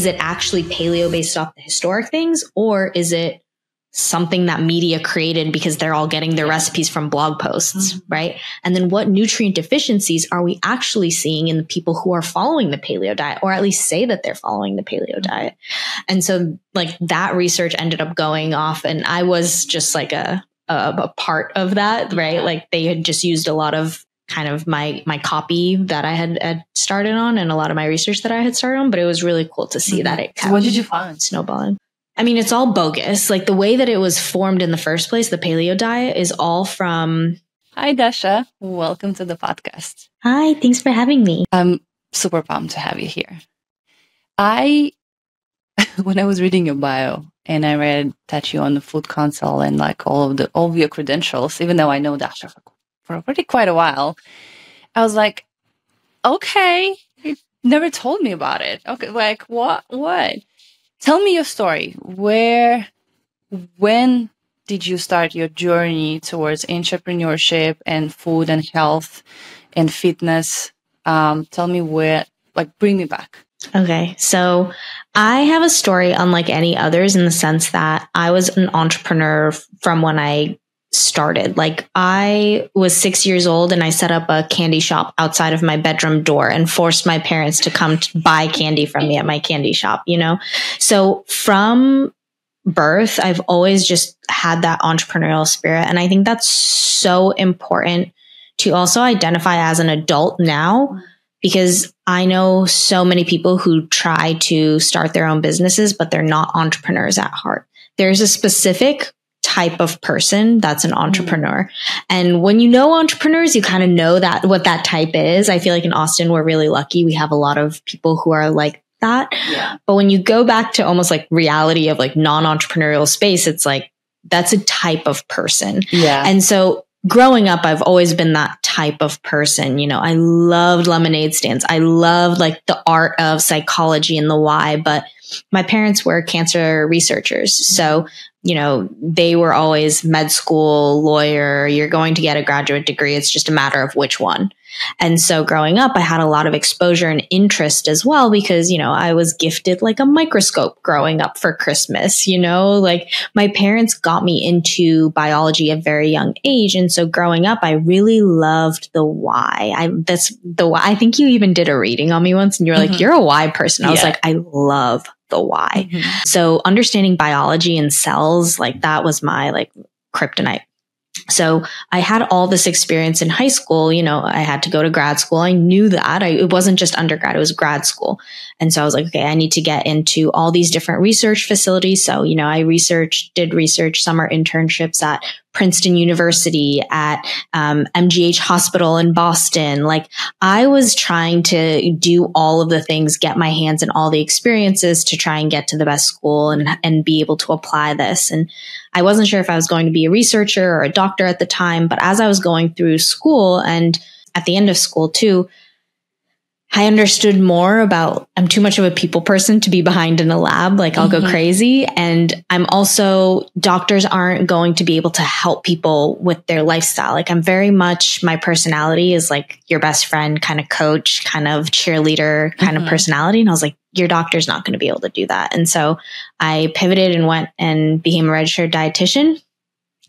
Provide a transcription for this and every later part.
is it actually paleo based off the historic things, or is it something that media created because they're all getting their recipes from blog posts, right? And then what nutrient deficiencies are we actually seeing in the people who are following the paleo diet, or at least say that they're following the paleo diet? And so like that research ended up going off, and I was just like a part of that, right? Like they had just used a lot of kind of my copy that I had started on and a lot of my research that I had started on, but it was really cool to see that it kept what did you find? Snowballing. I mean, it's all bogus. Like the way that it was formed in the first place, the paleo diet is all from... Hi, Dasha. Welcome to the podcast. Hi, thanks for having me. I'm super pumped to have you here. When I was reading your bio and I read that you're on the food council and like all of your credentials, even though I know Dasha for already quite a while, I was like, okay, you never told me about it. Okay, like what? Tell me your story. When did you start your journey towards entrepreneurship and food and health and fitness? Tell me bring me back. Okay. So I have a story unlike any others in the sense that I was an entrepreneur from when I started. Like I was 6 years old and I set up a candy shop outside of my bedroom door and forced my parents to come to buy candy from me at my candy shop, you know? So from birth, I've always just had that entrepreneurial spirit. And I think that's so important to also identify as an adult now, because I know so many people who try to start their own businesses, but they're not entrepreneurs at heart. There's a specific type of person that's an entrepreneur. And when you know entrepreneurs, you kind of know that what that type is. I feel like in Austin, we're really lucky. We have a lot of people who are like that. Yeah. But when you go back to almost like reality of like non-entrepreneurial space, it's like, that's a type of person. Yeah. And so growing up, I've always been that type of person. You know, I loved lemonade stands. I loved like the art of psychology and the why, but my parents were cancer researchers. So, you know, they were always med school, lawyer, you're going to get a graduate degree. It's just a matter of which one. And so growing up, I had a lot of exposure and interest as well, because, you know, I was gifted like a microscope growing up for Christmas, you know, like my parents got me into biology at a very young age. And so growing up, I really loved the why. I think you even did a reading on me once and you were like, you're a why person. I was like, I love the why. So understanding biology and cells, like that was my like kryptonite. So I had all this experience in high school. You know, I had to go to grad school. I knew that it wasn't just undergrad, it was grad school. And so I was like, okay, I need to get into all these different research facilities. So, you know, I did research summer internships at Princeton University, at MGH Hospital in Boston. Like I was trying to do all of the things, get my hands in all the experiences to try and get to the best school and be able to apply this. And I wasn't sure if I was going to be a researcher or a doctor at the time, but as I was going through school and at the end of school too, I understood more about, I'm too much of a people person to be behind in a lab. Like I'll go crazy. And I'm also, doctors aren't going to be able to help people with their lifestyle. Like I'm very much, my personality is like your best friend, kind of coach, kind of cheerleader kind of personality. And I was like, your doctor's not going to be able to do that. And so I pivoted and went and became a registered dietitian.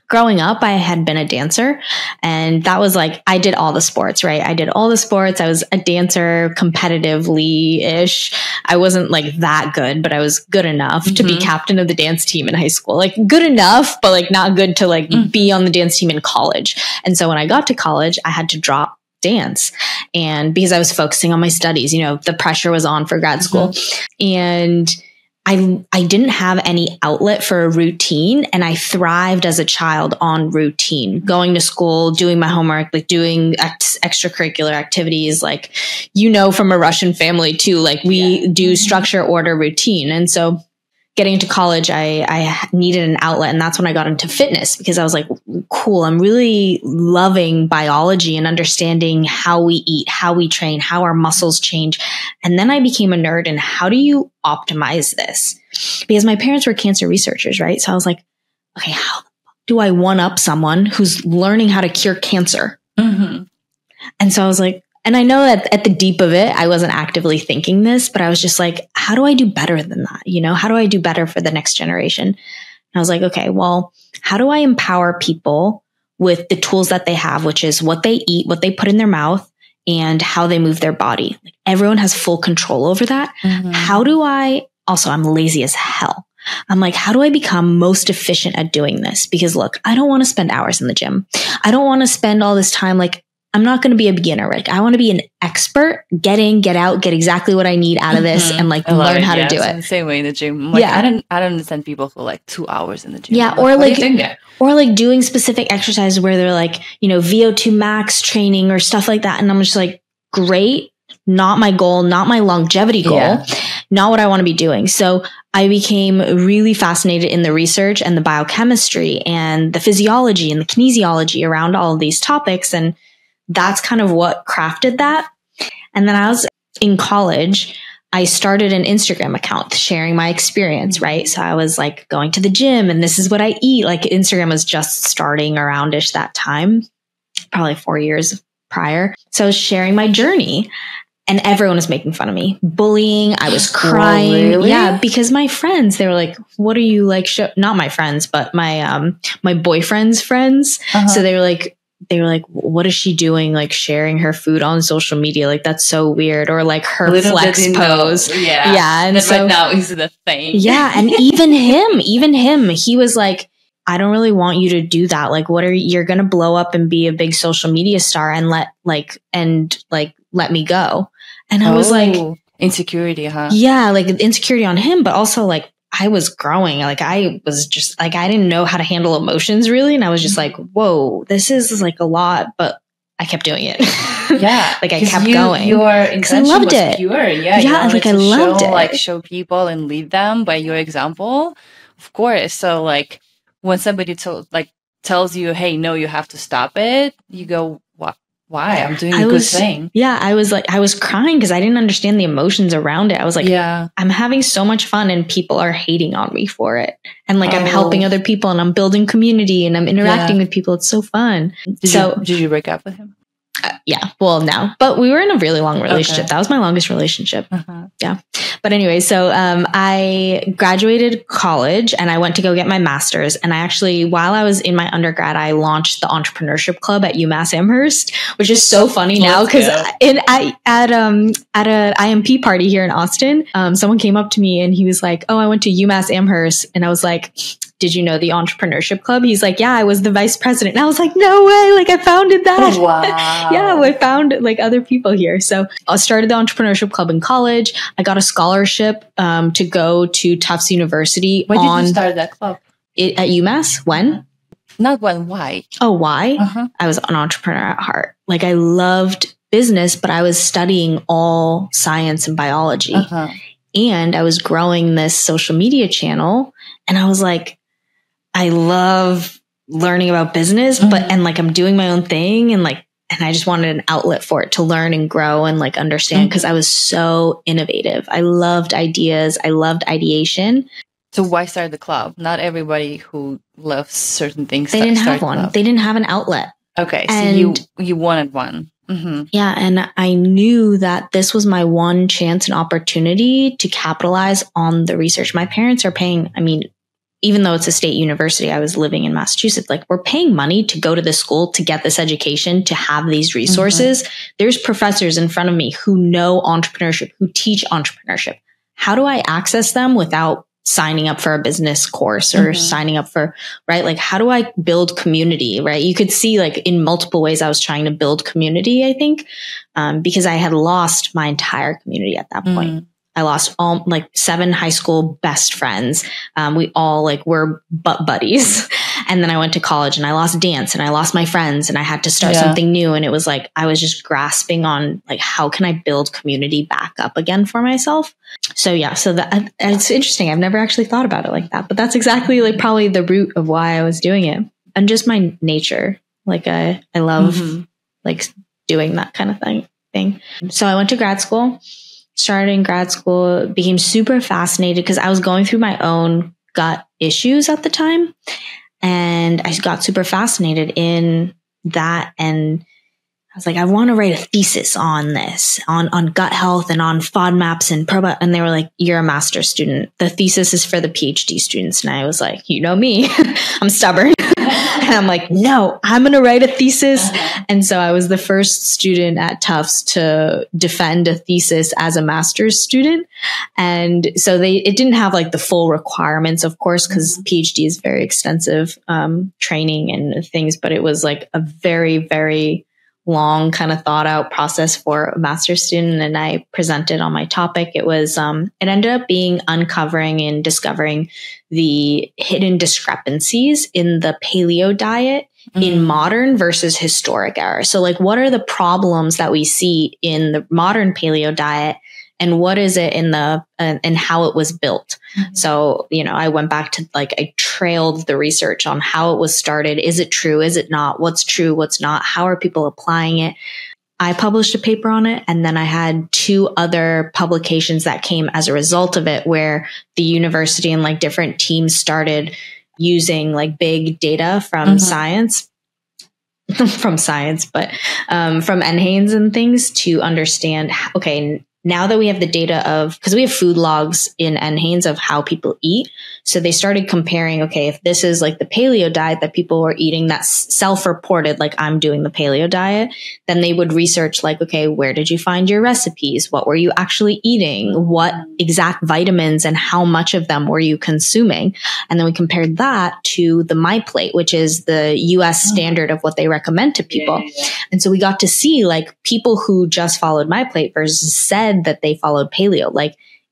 Growing up, I had been a dancer, and that was like, I did all the sports, right? I did all the sports. I was a dancer competitively-ish. I wasn't like that good, but I was good enough to be captain of the dance team in high school. Like good enough, but like not good to like be on the dance team in college. And so when I got to college, I had to drop dance. And because I was focusing on my studies, you know, the pressure was on for grad school. And I didn't have any outlet for a routine, and I thrived as a child on routine, going to school, doing my homework, like doing extracurricular activities, like, you know, from a Russian family too, like we do structure, order, routine. And so getting into college, I needed an outlet. And that's when I got into fitness, because I was like, cool, I'm really loving biology and understanding how we eat, how we train, how our muscles change. And then I became a nerd in how do you optimize this? Because my parents were cancer researchers, right? So I was like, okay, how do I one up someone who's learning how to cure cancer? And so I was like, And I know that at the deep of it, I wasn't actively thinking this, but I was just like, how do I do better than that? You know, how do I do better for the next generation? And I was like, okay, well, how do I empower people with the tools that they have, which is what they eat, what they put in their mouth, and how they move their body? Like, everyone has full control over that. How do I, also, I'm lazy as hell. I'm like, how do I become most efficient at doing this? Because look, I don't want to spend hours in the gym. I don't want to spend all this time. Like, I'm not going to be a beginner. Like, I want to be an expert, get in, get out, get exactly what I need out of this, and like learn how to do it. The same way in the gym. Like, I don't understand people who like 2 hours in the gym. Yeah. Or like doing specific exercises where they're like, you know, VO2 max training or stuff like that. And I'm just like, great. Not my goal, not my longevity goal, not what I want to be doing. So I became really fascinated in the research and the biochemistry and the physiology and the kinesiology around all of these topics. And that's kind of what crafted that. And then I was in college, I started an Instagram account sharing my experience, right? So I was like going to the gym and this is what I eat. Like, Instagram was just starting aroundish that time, probably 4 years prior. So I was sharing my journey and everyone was making fun of me, bullying. I was crying. Really? Yeah. Because my friends, they were like, what are you like? Not my friends, but my boyfriend's friends. So they were like, what is she doing? Like, sharing her food on social media? Like, that's so weird. Or like her flex pose. Yeah. And so right now is the thing. Yeah. And even him, he was like, I don't really want you to do that. Like, you're going to blow up and be a big social media star and let me go. And I was like, insecurity, huh? Yeah. Like, insecurity on him, but also like, I was growing. Like, I was just like, I didn't know how to handle emotions really. And I was just like, whoa, this is like a lot, but I kept doing it. Yeah. Like, I kept going. Your intention was pure. Yeah. Yeah. Like, I loved it. Like, show people and lead them by your example. Of course. So like, when somebody tells you, hey, no, you have to stop it, you go, what? Why? I'm doing a good thing. Yeah. I was crying because I didn't understand the emotions around it. I was like, I'm having so much fun and people are hating on me for it. And like, I'm helping other people and I'm building community and I'm interacting with people. It's so fun. Did you break up with him? Yeah. Well, no, but we were in a really long relationship. That was my longest relationship. Yeah. But anyway, so I graduated college and I went to go get my master's. And I actually, while I was in my undergrad, I launched the Entrepreneurship Club at UMass Amherst, which is so funny now because at a IMP party here in Austin, someone came up to me and he was like, "Oh, I went to UMass Amherst," and I was like, "Did you know the Entrepreneurship Club?" He's like, "Yeah, I was the vice president." And I was like, "No way. Like, I founded that." Wow. Yeah, I found like other people here. So I started the Entrepreneurship Club in college. I got a scholarship to go to Tufts University. Why did you start that club? At UMass? When? Not when, why? Oh, why? I was an entrepreneur at heart. Like, I loved business, but I was studying all science and biology. And I was growing this social media channel. And I was like, I love learning about business, and like, I'm doing my own thing. And I just wanted an outlet for it to learn and grow and like understand, because I was so innovative. I loved ideas. I loved ideation. So why start the club? Not everybody who loves certain things. They didn't have one. They didn't have an outlet. Okay. So you wanted one. Yeah. And I knew that this was my one chance and opportunity to capitalize on the research. My parents are paying, even though it's a state university, I was living in Massachusetts, like, we're paying money to go to this school to get this education, to have these resources. There's professors in front of me who know entrepreneurship, who teach entrepreneurship. How do I access them without signing up for a business course or signing up for, right? Like, how do I build community, right? You could see, like, in multiple ways I was trying to build community, I think, because I had lost my entire community at that point. I lost all 7 high school best friends. We all were butt buddies. And then I went to college and I lost dance and I lost my friends and I had to start something new. And it was like, I was just grasping on how can I build community back up again for myself? So that it's interesting. I've never actually thought about it like that, but that's exactly probably the root of why I was doing it, and just my nature. I love doing that kind of thing. So I went to grad school. Started in grad school, became super fascinated because I was going through my own gut issues at the time. And I got super fascinated in that. And I was like, I want to write a thesis on this, on gut health and on FODMAPs and probiotics. And they were like, you're a master's student. The thesis is for the PhD students. And I was like, you know me, I'm stubborn. And I'm like, no, I'm going to write a thesis. And so I was the first student at Tufts to defend a thesis as a master's student. And so it didn't have like the full requirements, of course, because PhD is very extensive training and things, but it was like a very, very long kind of thought out process for a master's student. And I presented on my topic. It was, it ended up being uncovering and discovering the hidden discrepancies in the paleo diet in modern versus historic era. So like, what are the problems that we see in the modern paleo diet? And what is it in and how it was built? So, I went back to I trailed the research on how it was started. Is it true? Is it not? What's true? What's not? How are people applying it? I published a paper on it. And then I had 2 other publications that came as a result of it, where the university and different teams started using big data from science. But from NHANES and things to understand, okay, now that we have the data because we have food logs in NHANES of how people eat. So they started comparing, okay, if this is the paleo diet that people were eating that's self-reported, I'm doing the paleo diet, then they would research okay, where did you find your recipes? What were you actually eating? What exact vitamins and how much of them were you consuming? And then we compared that to the MyPlate, which is the US standard of what they recommend to people. And so we got to see people who just followed MyPlate versus said that they followed paleo.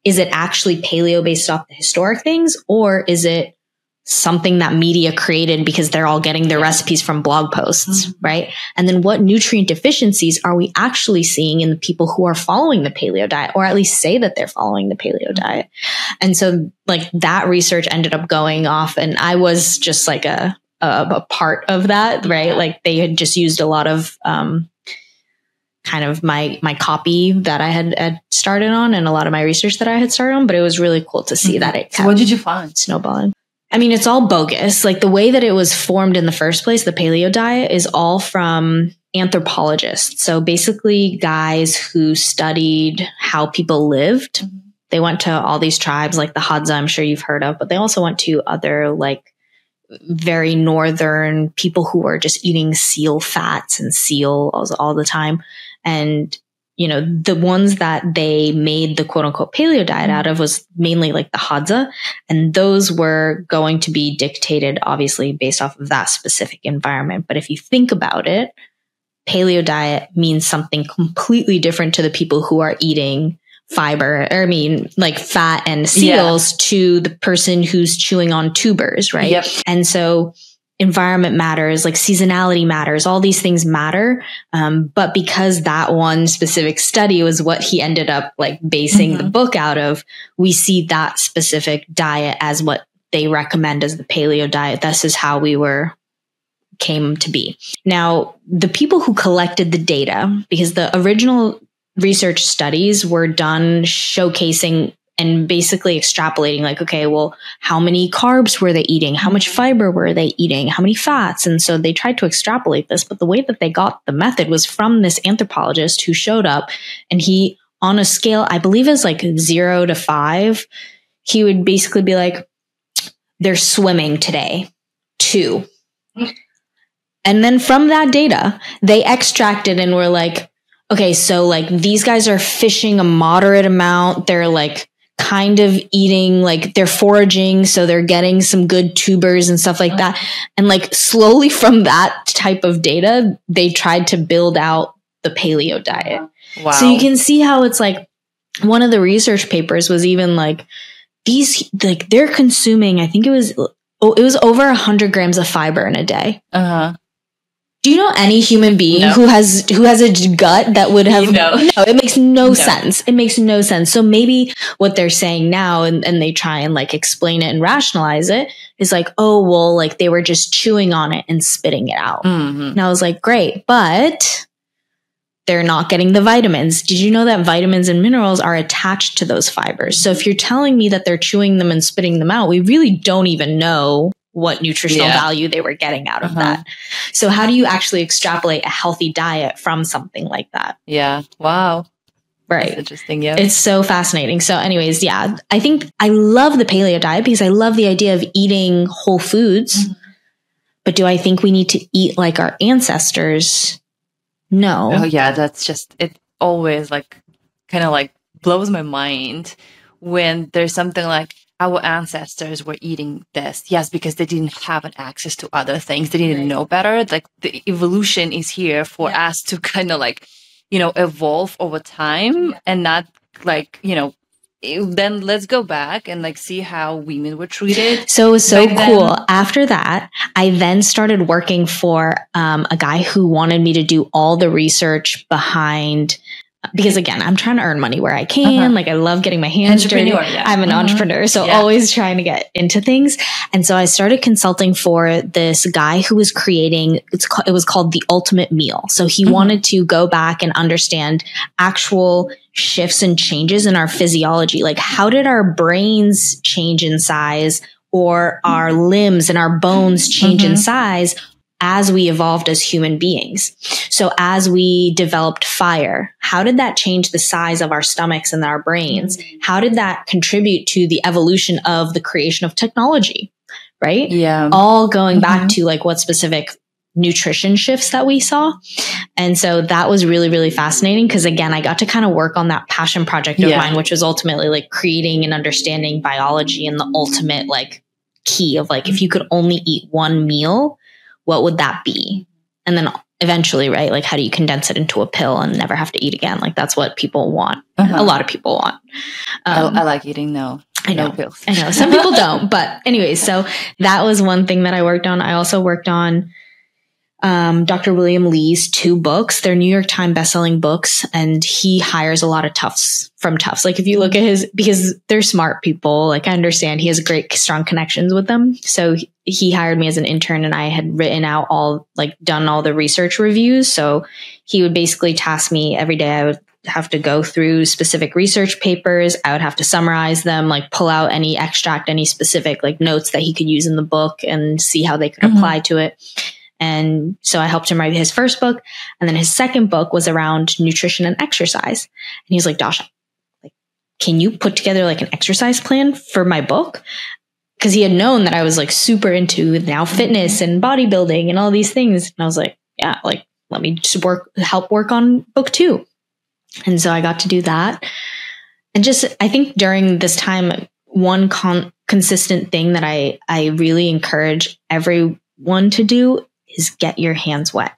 Is it actually paleo based off the historic things, or is it something that media created because they're all getting their recipes from blog posts, right? And then what nutrient deficiencies are we actually seeing in the people who are following the paleo diet, or at least say that they're following the paleo diet? And so that research ended up going off, and I was just a part of that, right? They had just used a lot of, kind of my copy that I had started on and a lot of my research that I had started on, but it was really cool to see that it So what did you find? Snowballing. I mean, it's all bogus. The way that it was formed in the first place, the paleo diet, is all from anthropologists. So basically guys who studied how people lived. They went to all these tribes like the Hadza, I'm sure you've heard of, but they also went to other very northern people who were just eating seal fats and seal all the time. And, the ones that they made the quote unquote paleo diet out of was mainly the Hadza. And those were going to be dictated, obviously, based off of that specific environment. But if you think about it, paleo diet means something completely different to the people who are eating fiber, fat and seals to the person who's chewing on tubers, right? Yep. And so environment matters, seasonality matters, all these things matter. But because that one specific study was what he ended up basing the book out of, we see that specific diet as what they recommend as the paleo diet. This is how we came to be. Now, the people who collected the data, because the original research studies were done showcasing and basically extrapolating okay, well, how many carbs were they eating? How much fiber were they eating? How many fats? And so they tried to extrapolate this, but the way that they got the method was from this anthropologist who showed up, and he, on a scale, I believe is 0 to 5, he would basically be they're swimming today, 2. And then from that data, they extracted and were okay, so these guys are fishing a moderate amount. They're kind of eating, they're foraging. So they're getting some good tubers and stuff like that. And slowly from that type of data, they tried to build out the paleo diet. Wow. So you can see how it's one of the research papers was even these, they're consuming, I think it was over 100 grams of fiber in a day. Do you know any human being who has a gut that would have? No, it makes no sense. It makes no sense. So maybe what they're saying now, and they try and explain it and rationalize it, is oh, well, they were just chewing on it and spitting it out. And I was great, but they're not getting the vitamins. Did you know that vitamins and minerals are attached to those fibers? So if you're telling me that they're chewing them and spitting them out, we really don't even know what nutritional value they were getting out of that. So how do you actually extrapolate a healthy diet from something like that? Yeah. Wow. Right. That's interesting. Yeah. It's so fascinating. So anyways, yeah, I think I love the paleo diet because I love the idea of eating whole foods. But do I think we need to eat like our ancestors? No. Oh yeah. That's just, it always like kind of like blows my mind when there's something like our ancestors were eating this. Yes, because they didn't have an access to other things. They didn't know better. Like the evolution is here for us to kind of like, evolve over time and not like, then let's go back and like see how women were treated. So it was so cool. After that, I then started working for a guy who wanted me to do all the research behind, because again, I'm trying to earn money where I can. Like I love getting my hands dirty. Yeah. I'm an entrepreneur, so always trying to get into things. And so I started consulting for this guy who was creating, it was called The Ultimate Meal. So he wanted to go back and understand actual shifts and changes in our physiology. Like how did our brains change in size, or our limbs and our bones change in size as we evolved as human beings? So as we developed fire, how did that change the size of our stomachs and our brains? How did that contribute to the evolution of the creation of technology? Right? Yeah. All going back to like what specific nutrition shifts that we saw. And so that was really, really fascinating because again, I got to kind of work on that passion project of mine, which was ultimately like creating and understanding biology and the ultimate like key of like, if you could only eat one meal, what would that be? And then eventually, right? Like how do you condense it into a pill and never have to eat again? Like that's what people want. A lot of people want. I like eating no. I know. No pills. I know. Some people don't. But anyways, so that was one thing that I worked on. I also worked on Dr. William Lee's 2 books. They're New York Times bestselling books, and he hires a lot of Tufts from Tufts. Like if you look at because they're smart people, like I understand he has great, strong connections with them. So he hired me as an intern, and I had written out done all the research reviews. So he would basically task me every day. I would have to go through specific research papers. I would have to summarize them, like pull out any extract, any specific like notes that he could use in the book and see how they could apply to it. And so I helped him write his first book. And then his second book was around nutrition and exercise. And he was like, Dasha, like, can you put together like an exercise plan for my book? Because he had known that I was like super into now fitness and bodybuilding and all these things. And I was like, yeah, like, let me just help work on book 2. And so I got to do that. And just, I think during this time, one consistent thing that I really encourage everyone to do is get your hands wet.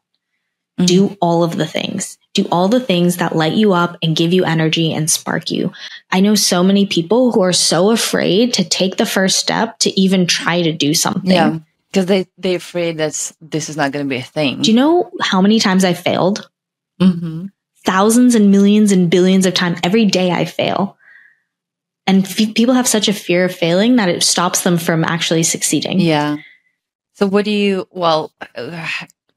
Do all of the things. Do all the things that light you up and give you energy and spark you. I know so many people who are so afraid to take the first step to even try to do something. Yeah, because they're afraid that this is not going to be a thing. Do you know how many times I failed? Thousands and millions and billions of times. Every day I fail. And people have such a fear of failing that it stops them from actually succeeding. Yeah. So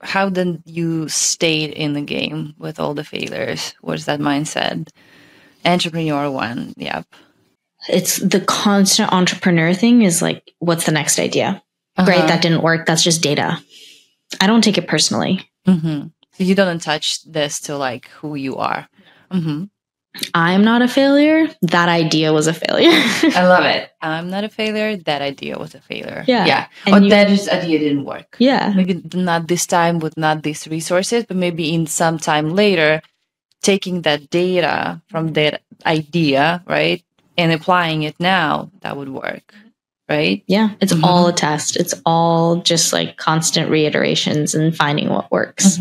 how then you stayed in the game with all the failures? What's that mindset? Entrepreneurial one. Yep. It's the constant entrepreneur thing is like, what's the next idea? Great. That didn't work. That's just data. I don't take it personally. So you don't attach this to like who you are. I'm not a failure. That idea was a failure. I love it. I'm not a failure. That idea was a failure. Yeah. Or that just idea didn't work. Yeah. Maybe not this time with not these resources, but maybe in some time later, taking that data from that idea, right, and applying it now, that would work, right? Yeah. It's all a test. It's all just like constant reiterations and finding what works.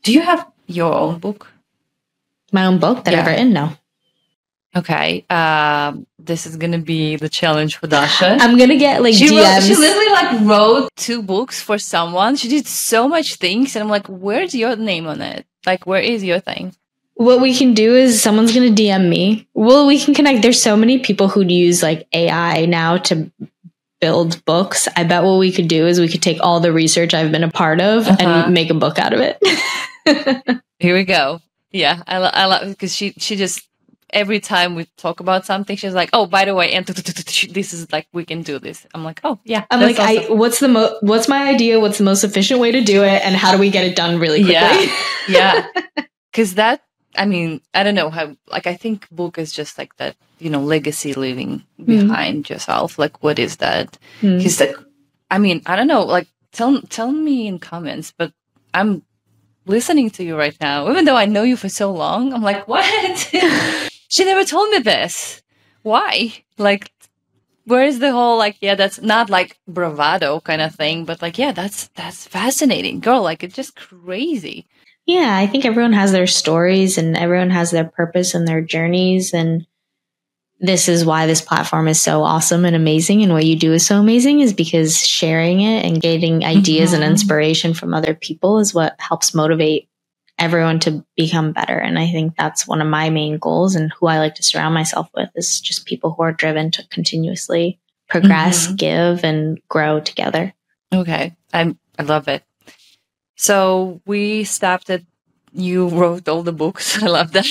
Do you have your own book? My own book that I've written? No. Okay. This is going to be the challenge for Dasha. I'm going to get like DMs. She literally wrote 2 books for someone. She did so much things. And I'm like, where's your name on it? Like, where is your thing? What we can do is someone's going to DM me. Well, we can connect. There's so many people who use like AI now to build books. I bet what we could do is we could take all the research I've been a part of and make a book out of it. Here we go. Yeah, I love because she just every time we talk about something, she's like, "Oh, by the way, and this is like, we can do this." I'm like, "Oh, yeah." I'm like, what's my idea? What's the most efficient way to do it? And how do we get it done really quickly? Yeah. Because that, I mean, I don't know how, like, I think book is just like that, legacy leaving behind yourself. Like, what is that? He's like, I mean, I don't know, like, tell me in comments, but I'm listening to you right now, even though I know you for so long. I'm like, what? She never told me this. Why? Like, where is the whole, like, yeah, that's not like bravado kind of thing, but like, yeah, that's fascinating, girl. Like, it's just crazy. Yeah, I think everyone has their stories and everyone has their purpose and their journeys. And this is why this platform is so awesome and amazing. And what you do is so amazing is because sharing it and getting ideas and inspiration from other people is what helps motivate everyone to become better. And I think that's one of my main goals, and who I like to surround myself with is just people who are driven to continuously progress, give, and grow together. Okay. I love it. So we stopped at, you wrote all the books. I love that.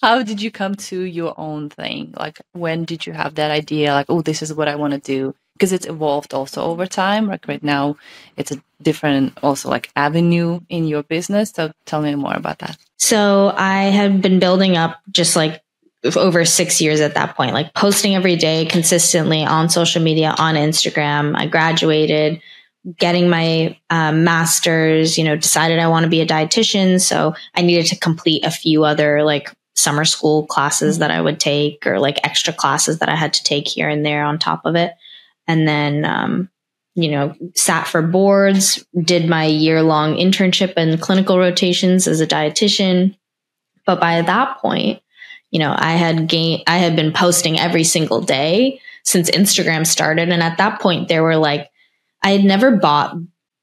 How did you come to your own thing? Like, when did you have that idea? Like, oh, this is what I want to do? Because it's evolved also over time. Like right now, it's a different also like avenue in your business. So tell me more about that. So I had been building up just like over 6 years at that point, like posting every day consistently on social media, on Instagram. I graduated, getting my master's, decided I want to be a dietitian. So I needed to complete a few other like summer school classes that I would take, or like extra classes that I had to take here and there on top of it. And then, sat for boards, did my year-long internship and clinical rotations as a dietitian. But by that point, I had been posting every single day since Instagram started. And at that point there were like, I had never bought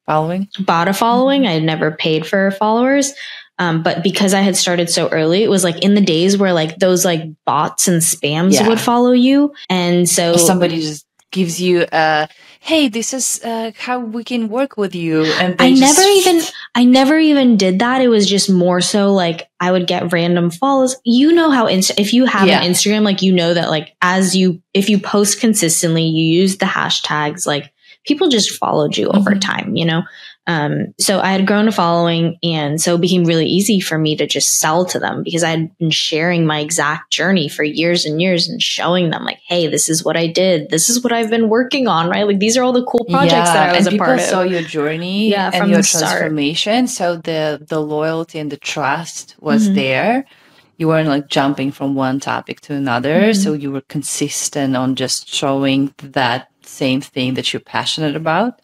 a following. I had never paid for followers. But because I had started so early, it was like in the days where like those like bots and spams would follow you. And so somebody just gives you hey, this is how we can work with you. And I never even did that. It was just more so like I would get random follows. You know how if you have an Instagram, like, that like if you post consistently, you use the hashtags, like people just followed you over time, So I had grown a following, and so it became really easy for me to just sell to them because I had been sharing my exact journey for years and years and showing them like, hey, this is what I did. This is what I've been working on, right? Like these are all the cool projects that I was a part of. People saw your journey and your transformation. So the loyalty and the trust was there. You weren't like jumping from one topic to another. So you were consistent on just showing that same thing that you're passionate about.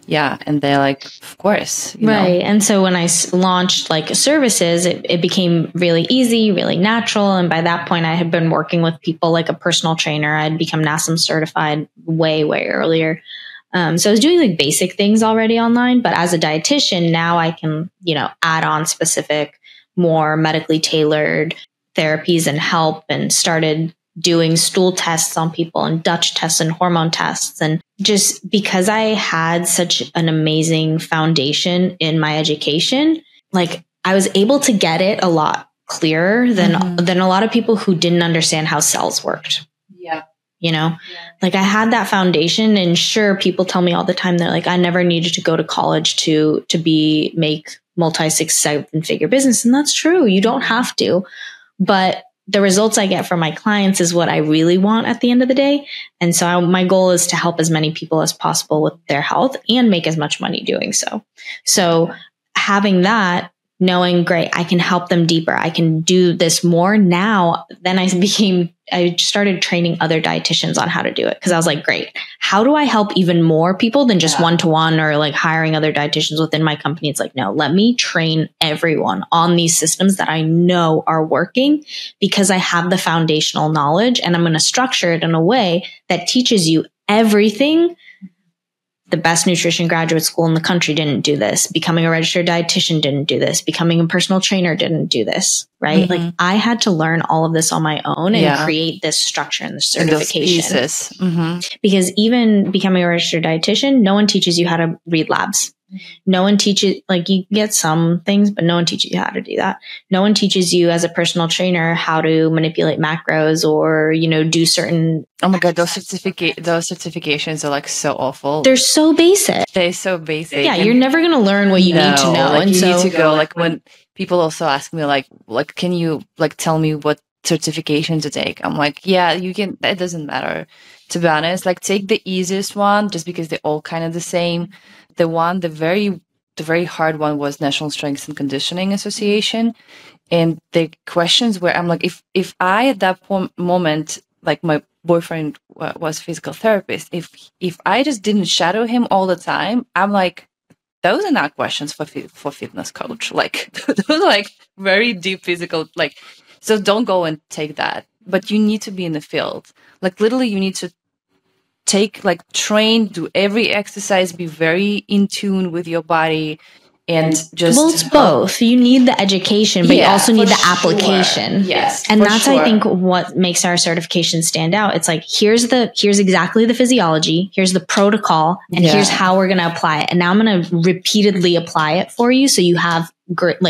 Yeah. And they're like, of course. Right. And so when I launched like services, it became really easy, really natural. And by that point, I had been working with people like a personal trainer. I'd become NASM certified way, way earlier. So I was doing like basic things already online, but as a dietitian, now I can, add on specific, more medically tailored therapies and help, and started doing stool tests on people and Dutch tests and hormone tests. And just because I had such an amazing foundation in my education, like I was able to get it a lot clearer than a lot of people who didn't understand how cells worked. Like I had that foundation, and sure, people tell me all the time, they're like, I never needed to go to college to make multi 6-7 figure business. And that's true. You don't have to, but the results I get from my clients is what I really want at the end of the day. And so my goal is to help as many people as possible with their health and make as much money doing so. So having that, knowing, great, I can help them deeper. I can do this more now. Then I started training other dietitians on how to do it. Cause I was like, great, how do I help even more people than just one-to-one or like hiring other dietitians within my company? It's like, no, let me train everyone on these systems that I know are working, because I have the foundational knowledge, and I'm going to structure it in a way that teaches you everything. The best nutrition graduate school in the country didn't do this. Becoming a registered dietitian didn't do this. Becoming a personal trainer didn't do this, right? Like I had to learn all of this on my own and create this structure and the certification. Because even becoming a registered dietitian, no one teaches you how to read labs. No one teaches, like you get some things, but no one teaches you how to do that. No one teaches you as a personal trainer how to manipulate macros or, do certain. Oh my God, those certifications are like so awful. They're so basic. They're so basic. Yeah, you're never going to learn what you need to know. Like and you so need to go, like when people also ask me like, can you like tell me what certification to take? I'm like, yeah, you can, it doesn't matter. To be honest, like take the easiest one just because they're all kind of the same. The very hard one was National Strength and Conditioning Association. And the questions where I'm like, if I at that moment, like my boyfriend was a physical therapist, if I just didn't shadow him all the time, I'm like, those are not questions for fitness coach. Like those are like very deep physical, like, so don't go and take that. But you need to be in the field. Like literally you need to train, do every exercise, be very in tune with your body. And just it's both. You need the education, but you also need the application. Yes. And that's, I think, what makes our certification stand out. It's like, here's exactly the physiology, here's the protocol, and here's how we're going to apply it. And now I'm going to repeatedly apply it for you. So you have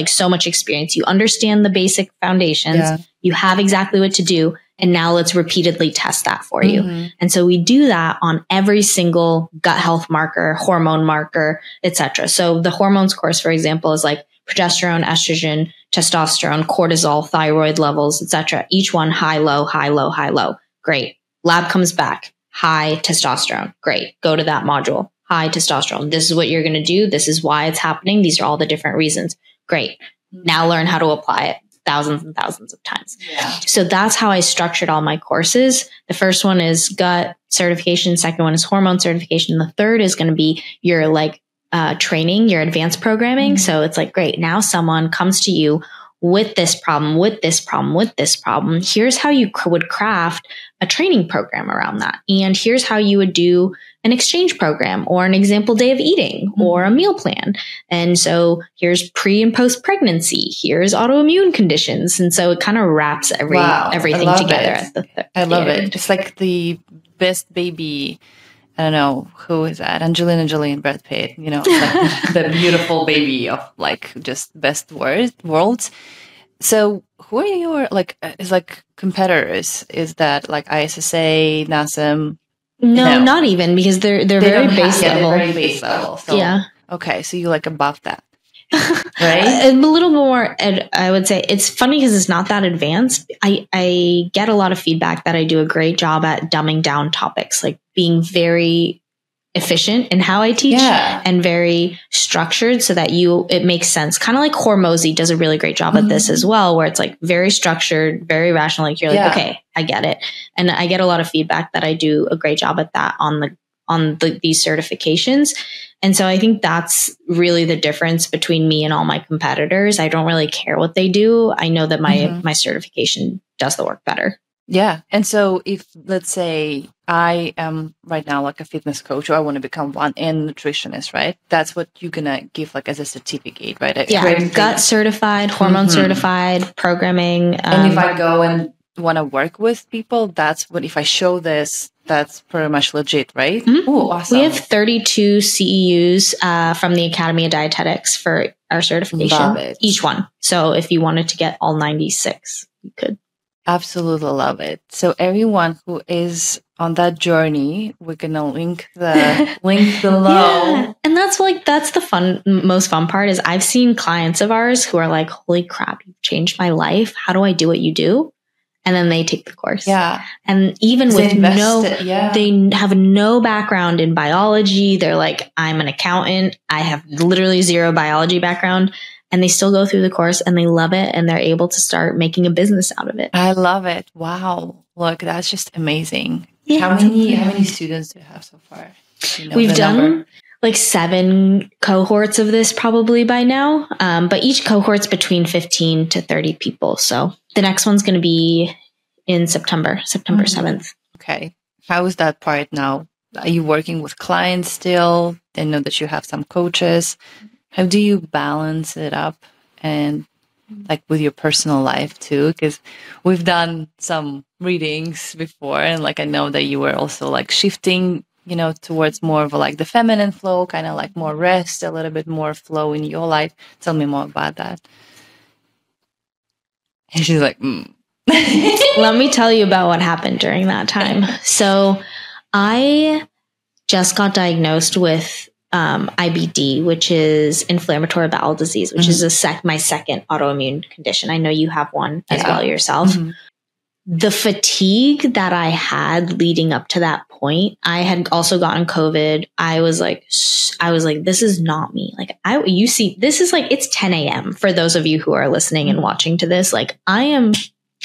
so much experience. You understand the basic foundations. You have exactly what to do. And now let's repeatedly test that for you. And so we do that on every single gut health marker, hormone marker, etc. So the hormones course, for example, is like progesterone, estrogen, testosterone, cortisol, thyroid levels, etc. Each one high, low, high, low, high, low. Great. Lab comes back. High testosterone. Great. Go to that module. High testosterone. This is what you're going to do. This is why it's happening. These are all the different reasons. Great. Now learn how to apply it. Thousands and thousands of times. So that's how I structured all my courses. The first one is gut certification. Second one is hormone certification. The third is going to be your training, your advanced programming. So it's like, great. Now someone comes to you with this problem, with this problem, with this problem. Here's how you would craft a training program around that. And here's how you would do an exchange program or an example day of eating or a meal plan. And so here's pre and post pregnancy. Here's autoimmune conditions. And so it kind of wraps everything together. I love it. It's like the best baby. I don't know, who is that? Angelina Jolie and Brad Pitt, like the beautiful baby of like just best worlds. So who are your competitors? Is that like ISSA, NASM? No, not even, because they're very base level. Very base level. So, okay, so you're like above that. Right? A little more, I would say. It's funny because it's not that advanced. I get a lot of feedback that I do a great job at dumbing down topics, like being very efficient in how I teach and very structured so that it makes sense. Kind of like Hormozy does a really great job at this as well, where it's like very structured, very rational. Like you're like, okay, I get it. And I get a lot of feedback that I do a great job at that on these certifications. And so I think that's really the difference between me and all my competitors. I don't really care what they do. I know that my certification does the work better. Yeah. And so if, let's say I am right now like a fitness coach, or I want to become one, and nutritionist, right? That's what you're going to give like as a certificate, right? Gut certified, hormone certified, programming. And if I go and want to work with people, that's what, if I show this, that's pretty much legit, right? Ooh, awesome. We have 32 CEUs from the Academy of Dietetics for our certification. Love it. Each one. So if you wanted to get all 96, you could. Absolutely love it. So everyone who is on that journey, we're gonna link the link below. Yeah. And that's the most fun part is I've seen clients of ours who are like, holy crap, you've changed my life. How do I do what you do? And then they take the course. Yeah. And even with they have no background in biology. They're like, I'm an accountant. I have literally zero biology background. And they still go through the course and they love it. And they're able to start making a business out of it. I love it. Wow. Look, that's just amazing. Yeah. How many students do you have so far? We've done like 7 cohorts of this probably by now. But each cohort's between 15 to 30 people. So the next one's going to be in September 7th. Okay. How is that part now? Are you working with clients still? I know that you have some coaches. How do you balance it up and like with your personal life too? Because we've done some readings before, and like I know that you were also like shifting towards more of like the feminine flow, kind of like more rest, a little bit more flow in your life. Tell me more about that. And she's like, Let me tell you about what happened during that time. So I just got diagnosed with IBD, which is inflammatory bowel disease, which is my second autoimmune condition. I know you have one as well yourself. The fatigue that I had leading up to that point, I had also gotten COVID. I was like, this is not me. Like this is like, it's 10 a.m. for those of you who are listening and watching to this. Like I am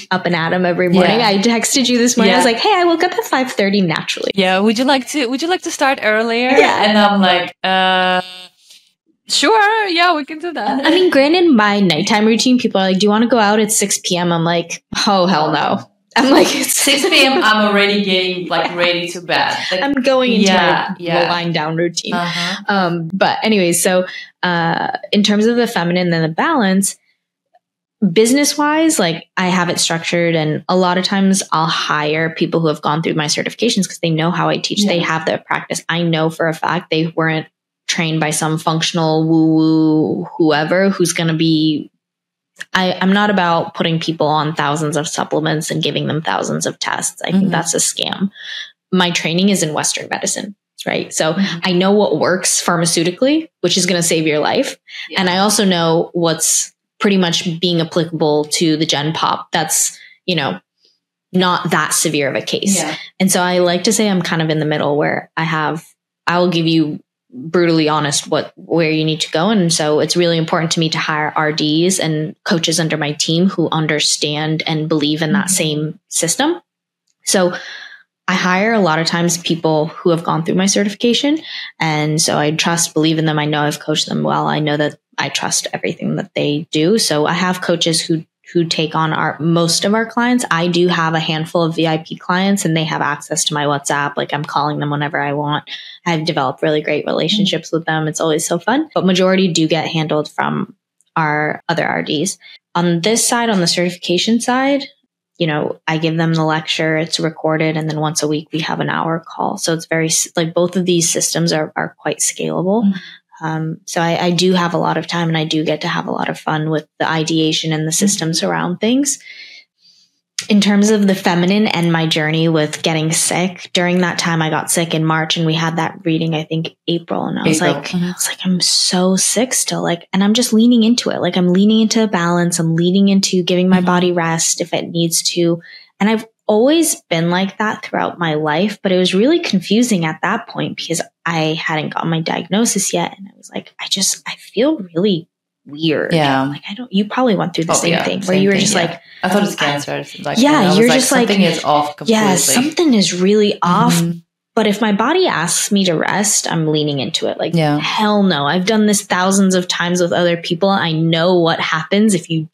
up and at 'em every morning. I texted you this morning. I was like, hey, I woke up at 5:30 naturally. Yeah. Would you like to start earlier? Yeah. And I'm like, sure. Yeah, we can do that. I mean, granted, my nighttime routine, people are like, do you want to go out at 6 p.m.? I'm like, oh, hell no. I'm like, 6 p.m. I'm already getting like ready to bed. Like, I'm going into my lying down routine. But anyway, so in terms of the feminine and the balance, business wise, like I have it structured, and a lot of times I'll hire people who have gone through my certifications because they know how I teach. They have their practice. I know for a fact they weren't trained by some functional woo-woo whoever who's going to be. I'm not about putting people on thousands of supplements and giving them thousands of tests. I think that's a scam. My training is in Western medicine, right? So I know what works pharmaceutically, which is going to save your life. Yeah. And I also know what's pretty much being applicable to the Gen Pop. That's, not that severe of a case. Yeah. And so I like to say I'm kind of in the middle where I will give you brutally honest where you need to go. And so it's really important to me to hire RDs and coaches under my team who understand and believe in that same system. So I hire a lot of times people who have gone through my certification. And so I believe in them. I know I've coached them well. I know that I trust everything that they do. So I have coaches who take on most of our clients. I do have a handful of VIP clients and they have access to my WhatsApp. Like I'm calling them whenever I want. I've developed really great relationships with them. It's always so fun, but majority do get handled from our other RDs. On this side, on the certification side, I give them the lecture, it's recorded. And then once a week we have an hour call. So it's very like both of these systems are quite scalable. So I do have a lot of time and I do get to have a lot of fun with the ideation and the systems around things. In terms of the feminine and my journey with getting sick, during that time I got sick in March and we had that reading, I think April. And I was like, I'm so sick still. And I'm just leaning into it. Like I'm leaning into balance. I'm leaning into giving my body rest if it needs to. And I've always been like that throughout my life, but it was really confusing at that point because I hadn't gotten my diagnosis yet. And I was like, I feel really weird. Yeah. Like you probably went through the same thing where you were just like, I thought it was cancer. Like, you're just like, something is off completely. Yeah, something is really off. But if my body asks me to rest, I'm leaning into it. Like, hell no. I've done this thousands of times with other people. I know what happens if you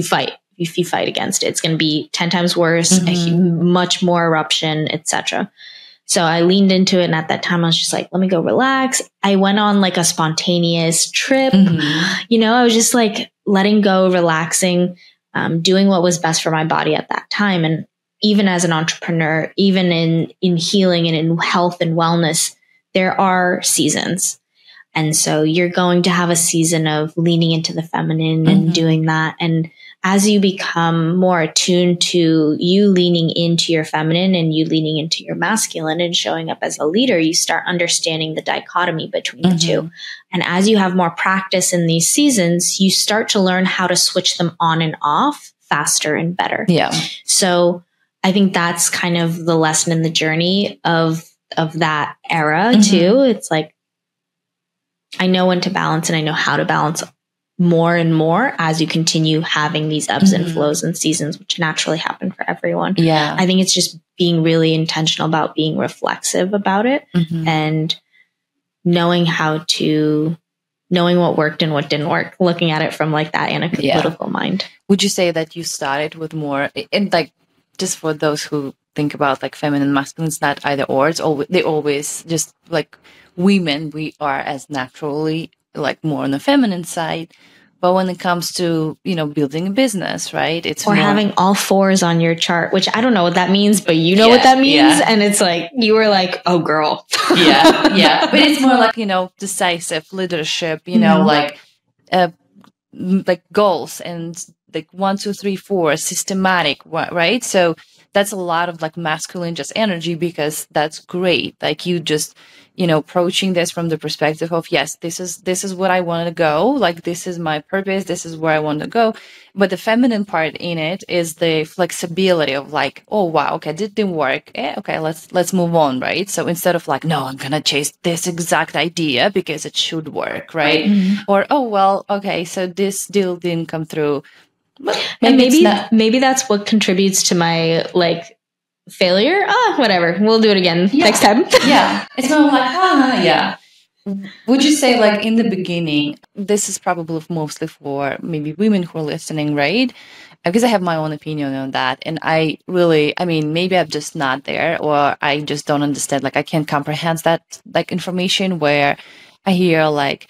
fight against it. It's going to be 10 times worse, much more eruption, etc. So I leaned into it. And at that time, I was just like, let me go relax. I went on like a spontaneous trip. I was just like letting go, relaxing, doing what was best for my body at that time. And even as an entrepreneur, even in healing and in health and wellness, there are seasons. And so you're going to have a season of leaning into the feminine and doing that. And as you become more attuned to you leaning into your feminine and you leaning into your masculine and showing up as a leader, you start understanding the dichotomy between the two. And as you have more practice in these seasons, you start to learn how to switch them on and off faster and better. Yeah. So I think that's kind of the lesson in the journey of that era too. It's like, I know when to balance and I know how to balance more and more as you continue having these ebbs and flows and seasons, which naturally happen for everyone. Yeah. I think it's just being really intentional about being reflexive about it and knowing knowing what worked and what didn't work, looking at it from like that analytical mind. Would you say that you started with more, and like, just for those who think about like feminine, masculine, it's not either or, they always just like women, we are as naturally like more on the feminine side. But when it comes to, building a business, right? It's or more, having all fours on your chart, which I don't know what that means, but you know what that means. Yeah. And it's like, you were like, oh girl. Yeah. But it's more like, decisive leadership, like goals and like 1, 2, 3, 4 systematic, right? So that's a lot of like masculine just energy, because that's great. Like you just, approaching this from the perspective of, yes, this is what I want to go. Like, this is my purpose. This is where I want to go. But the feminine part in it is the flexibility of like, oh, wow, okay, this didn't work. Okay, let's move on, right? So instead of like, no, I'm going to chase this exact idea because it should work, right? Or, oh, well, okay, so this deal didn't come through. But maybe that's what contributes to my like failure. Whatever. We'll do it again next time. Yeah. It's not like, yeah. Would you say like in the beginning, this is probably mostly for maybe women who are listening, right? Because I have my own opinion on that. And maybe I'm just not there, or I just don't understand. Like I can't comprehend that like information where I hear like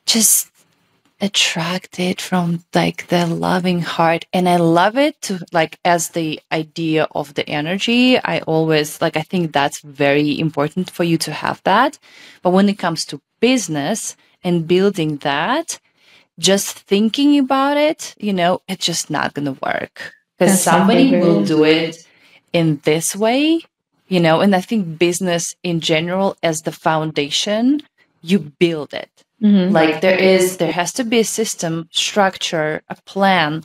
just attracted from like the loving heart, and I love it to like as the idea of the energy. I always like, I think that's very important for you to have that. But when it comes to business and building that, just thinking about it, it's just not gonna work, because somebody will do it in this way, and I think business in general as the foundation, you build it. Like there has to be a system, structure, a plan.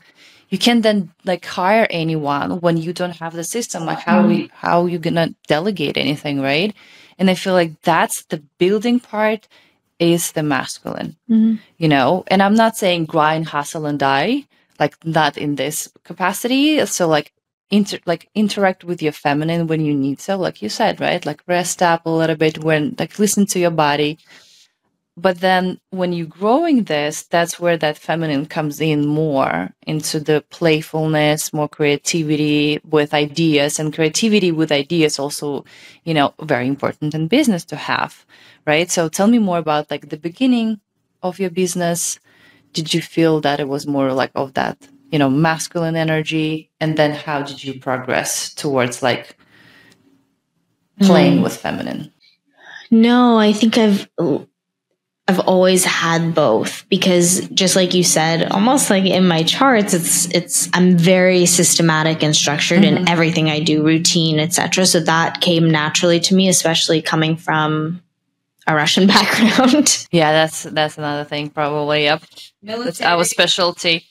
You can then like hire anyone when you don't have the system. Like how are you gonna delegate anything, right? And I feel like that's the building part is the masculine, And I'm not saying grind, hustle, and die, like not in this capacity. So like interact with your feminine when you need so, like you said, right? Like rest up a little bit, when like listen to your body. But then when you're growing this, that's where that feminine comes in more into the playfulness, more creativity with ideas, and creativity with ideas also, very important in business to have, right? So tell me more about like the beginning of your business. Did you feel that it was more like of that, masculine energy? And then how did you progress towards like playing with feminine? No, I think I've always had both, because just like you said, almost like in my charts, I'm very systematic and structured in everything I do, routine, etc. So that came naturally to me, especially coming from a Russian background. Yeah, that's another thing probably. Yep. That's our specialty.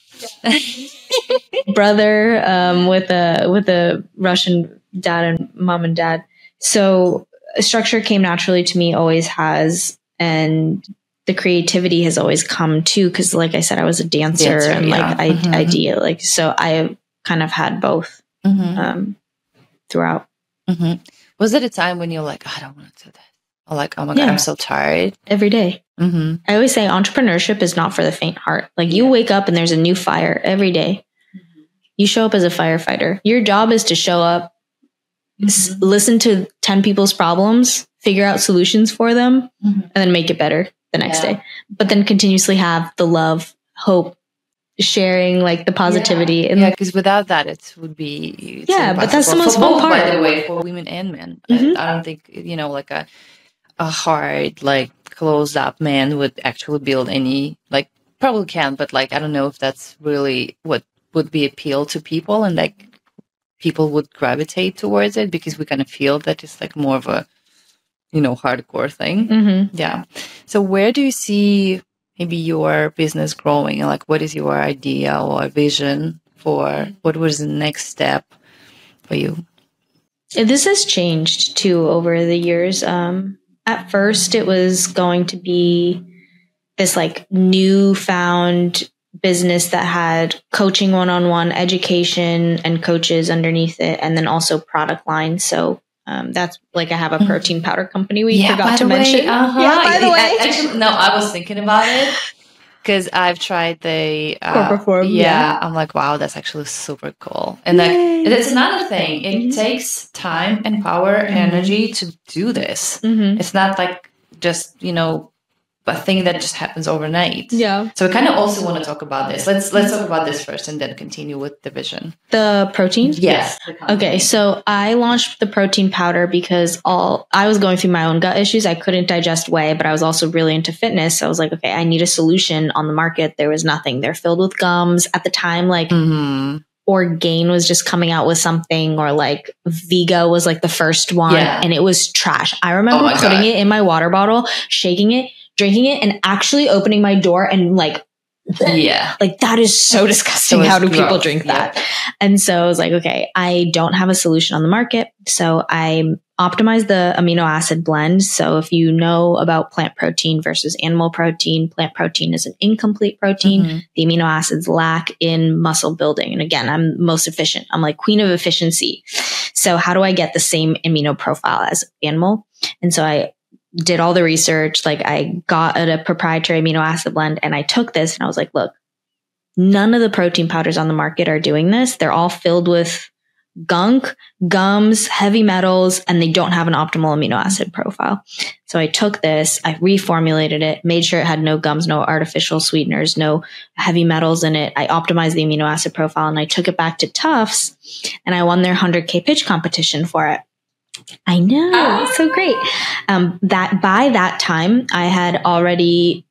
Brother with a Russian dad and mom and dad. So structure came naturally to me, always has, and the creativity has always come too, because like I said, I was a dancer and like idea, like, so I have kind of had both throughout. Was it a time when you're like, I don't want to do that, or like, oh my god, I'm so tired? Every day. I always say entrepreneurship is not for the faint heart. Like you wake up and there's a new fire every day. You show up as a firefighter. Your job is to show up, listen to 10 people's problems, figure out solutions for them, and then make it better the next day. But then continuously have the love, hope, sharing, like the positivity. And because without that, it would be but that's the most fun part, by the way, for women and men. I don't think like a hard, like closed up man would actually build any, like probably can, but like I don't know if that's really what would be appeal to people, and like people would gravitate towards it, because we kind of feel that it's like more of a hardcore thing. Yeah. So where do you see maybe your business growing? Like, what is your idea or vision for what was the next step for you? This has changed too over the years. At first, it was going to be this like newfound business that had coaching one-on-one, education, and coaches underneath it, and then also product lines. So that's like I have a protein powder company we forgot to mention. Yeah, by the way. Actually, no, I was thinking about it because I've tried the CorePerform. I'm like, wow, that's actually super cool. And like, that's another thing. It takes time and power and energy to do this. It's not like just, a thing that just happens overnight. Yeah. So we kind of also want to talk about this. Let's talk about this first and then continue with the vision. The protein? Yes. Okay. So I launched the protein powder because I was going through my own gut issues. I couldn't digest whey, but I was also really into fitness. So I was like, okay, I need a solution on the market. There was nothing. They're filled with gums at the time. Like Orgain was just coming out with something, or like Vigo was like the first one, and it was trash. I remember putting it in my water bottle, shaking it, drinking it, and actually opening my door and like that is so disgusting. How do people drink that? And so I was like, okay, I don't have a solution on the market. So I optimized the amino acid blend. So if you know about plant protein versus animal protein, plant protein is an incomplete protein. The amino acids lack in muscle building. And again, I'm most efficient. I'm like queen of efficiency. So how do I get the same amino profile as animal? And so I did all the research. Like I got a proprietary amino acid blend, and I took this and I was like, look, none of the protein powders on the market are doing this. They're all filled with gunk, gums, heavy metals, and they don't have an optimal amino acid profile. So I took this, I reformulated it, made sure it had no gums, no artificial sweeteners, no heavy metals in it. I optimized the amino acid profile, and I took it back to Tufts, and I won their 100K pitch competition for it. I know. It's so great. That by that time, I had already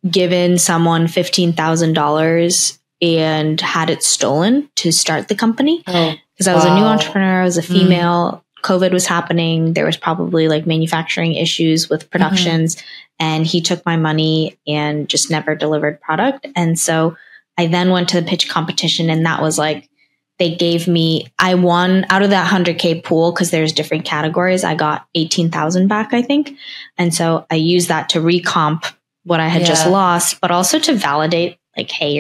given someone $15,000 and had it stolen to start the company. Because I was a new entrepreneur. I was a female. COVID was happening. There was probably like manufacturing issues with productions. And he took my money and just never delivered product. And so I then went to the pitch competition, and that was like, they gave me, I won out of that 100K pool because there's different categories. I got 18,000 back, I think. And so I used that to recomp what I had just lost, but also to validate like, hey,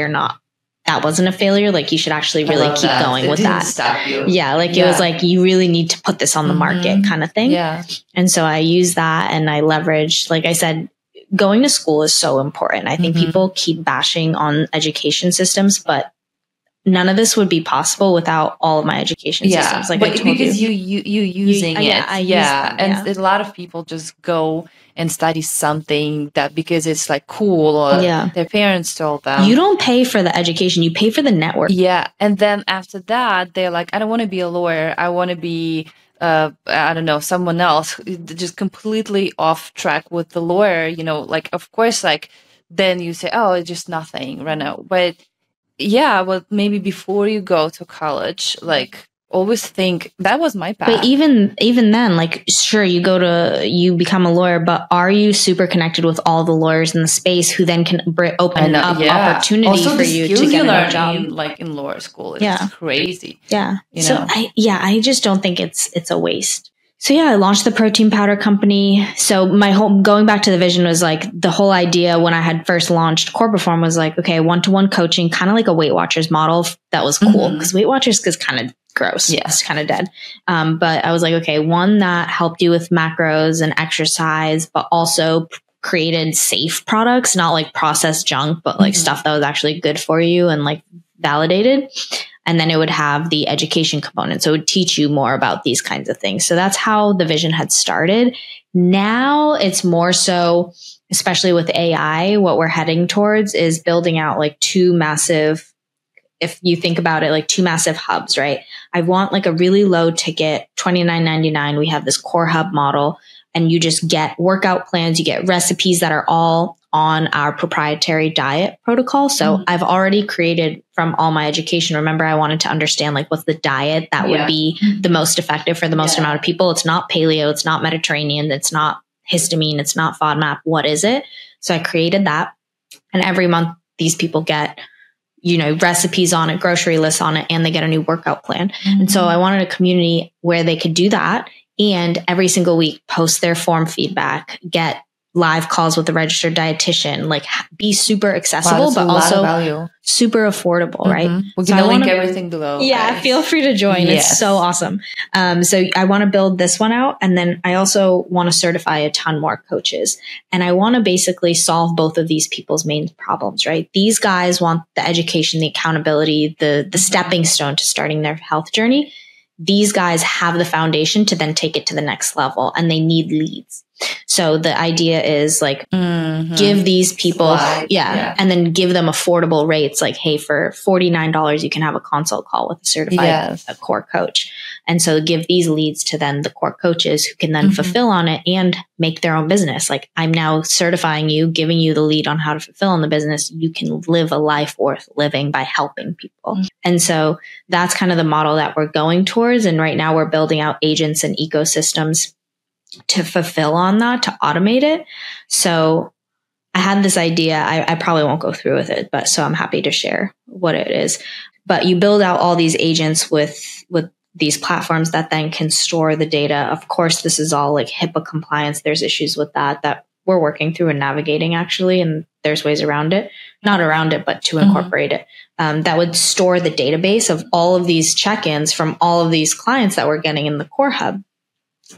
that wasn't a failure. Like you should actually really keep going with that. Stop you. Yeah. Like it was like, you really need to put this on the market kind of thing. Yeah. And so I used that, and I leveraged, like I said, going to school is so important. I think people keep bashing on education systems, but none of this would be possible without all of my education systems. Like but because you using it. And a lot of people just go and study something that because it's like cool, or their parents told them. You don't pay for the education, you pay for the network. Yeah. And then after that, they're like, I don't want to be a lawyer. I want to be, I don't know, someone else, just completely off track with the lawyer, like, of course, like, then you say, oh, it's just nothing right now. But yeah, well, maybe before you go to college, like always think that was my path. But even then, like, sure, you become a lawyer, but are you super connected with all the lawyers in the space who then can open up opportunity also, for you to get a job? In law school, it's crazy. Yeah. So I just don't think it's a waste. So I launched the protein powder company. So going back to the vision was like the whole idea when I had first launched CorePerform was like, okay, one-to-one coaching, kind of like a Weight Watchers model. That was cool because Weight Watchers is kind of gross. Yeah. It's kind of dead. But I was like, okay, one that helped you with macros and exercise, but also created safe products, not like processed junk, but like stuff that was actually good for you and like validated. And then it would have the education component. So it would teach you more about these kinds of things. So that's how the vision had started. Now it's more so, especially with AI, what we're heading towards is building out like two massive, if you think about it, like two massive hubs, right? I want like a really low ticket, $29.99. We have this core hub model, and you just get workout plans. You get recipes that are all on our proprietary diet protocol. So I've already created from all my education. Remember, I wanted to understand like what's the diet that would be the most effective for the most amount of people. It's not paleo. It's not Mediterranean. It's not histamine. It's not FODMAP. What is it? So I created that. And every month these people get, recipes on it, grocery lists on it, and they get a new workout plan. And so I wanted a community where they could do that. And every single week post their form feedback, get live calls with the registered dietitian, like be super accessible, but also super affordable, right? We're going to link everything below. Yeah, guys. Feel free to join. Yes. It's so awesome. So I want to build this one out. And then I also want to certify a ton more coaches. And I want to basically solve both of these people's main problems, right? These guys want the education, the accountability, the stepping stone to starting their health journey. These guys have the foundation to then take it to the next level, and they need leads. So the idea is like, give these people, and then give them affordable rates. Like, hey, for $49, you can have a consult call with a certified a core coach. And so give these leads to then the core coaches who can then fulfill on it and make their own business. Like, I'm now certifying you, giving you the lead on how to fulfill in the business. You can live a life worth living by helping people. And so that's kind of the model that we're going towards. And right now we're building out agents and ecosystems to fulfill on that, to automate it. So I had this idea. I probably won't go through with it, but so I'm happy to share what it is. But you build out all these agents with these platforms that then can store the data. Of course, this is all like HIPAA compliance. There's issues with that we're working through and navigating actually. And there's ways around it, not around it, but to incorporate it. That would store the database of all of these check-ins from all of these clients that we're getting in the core hub.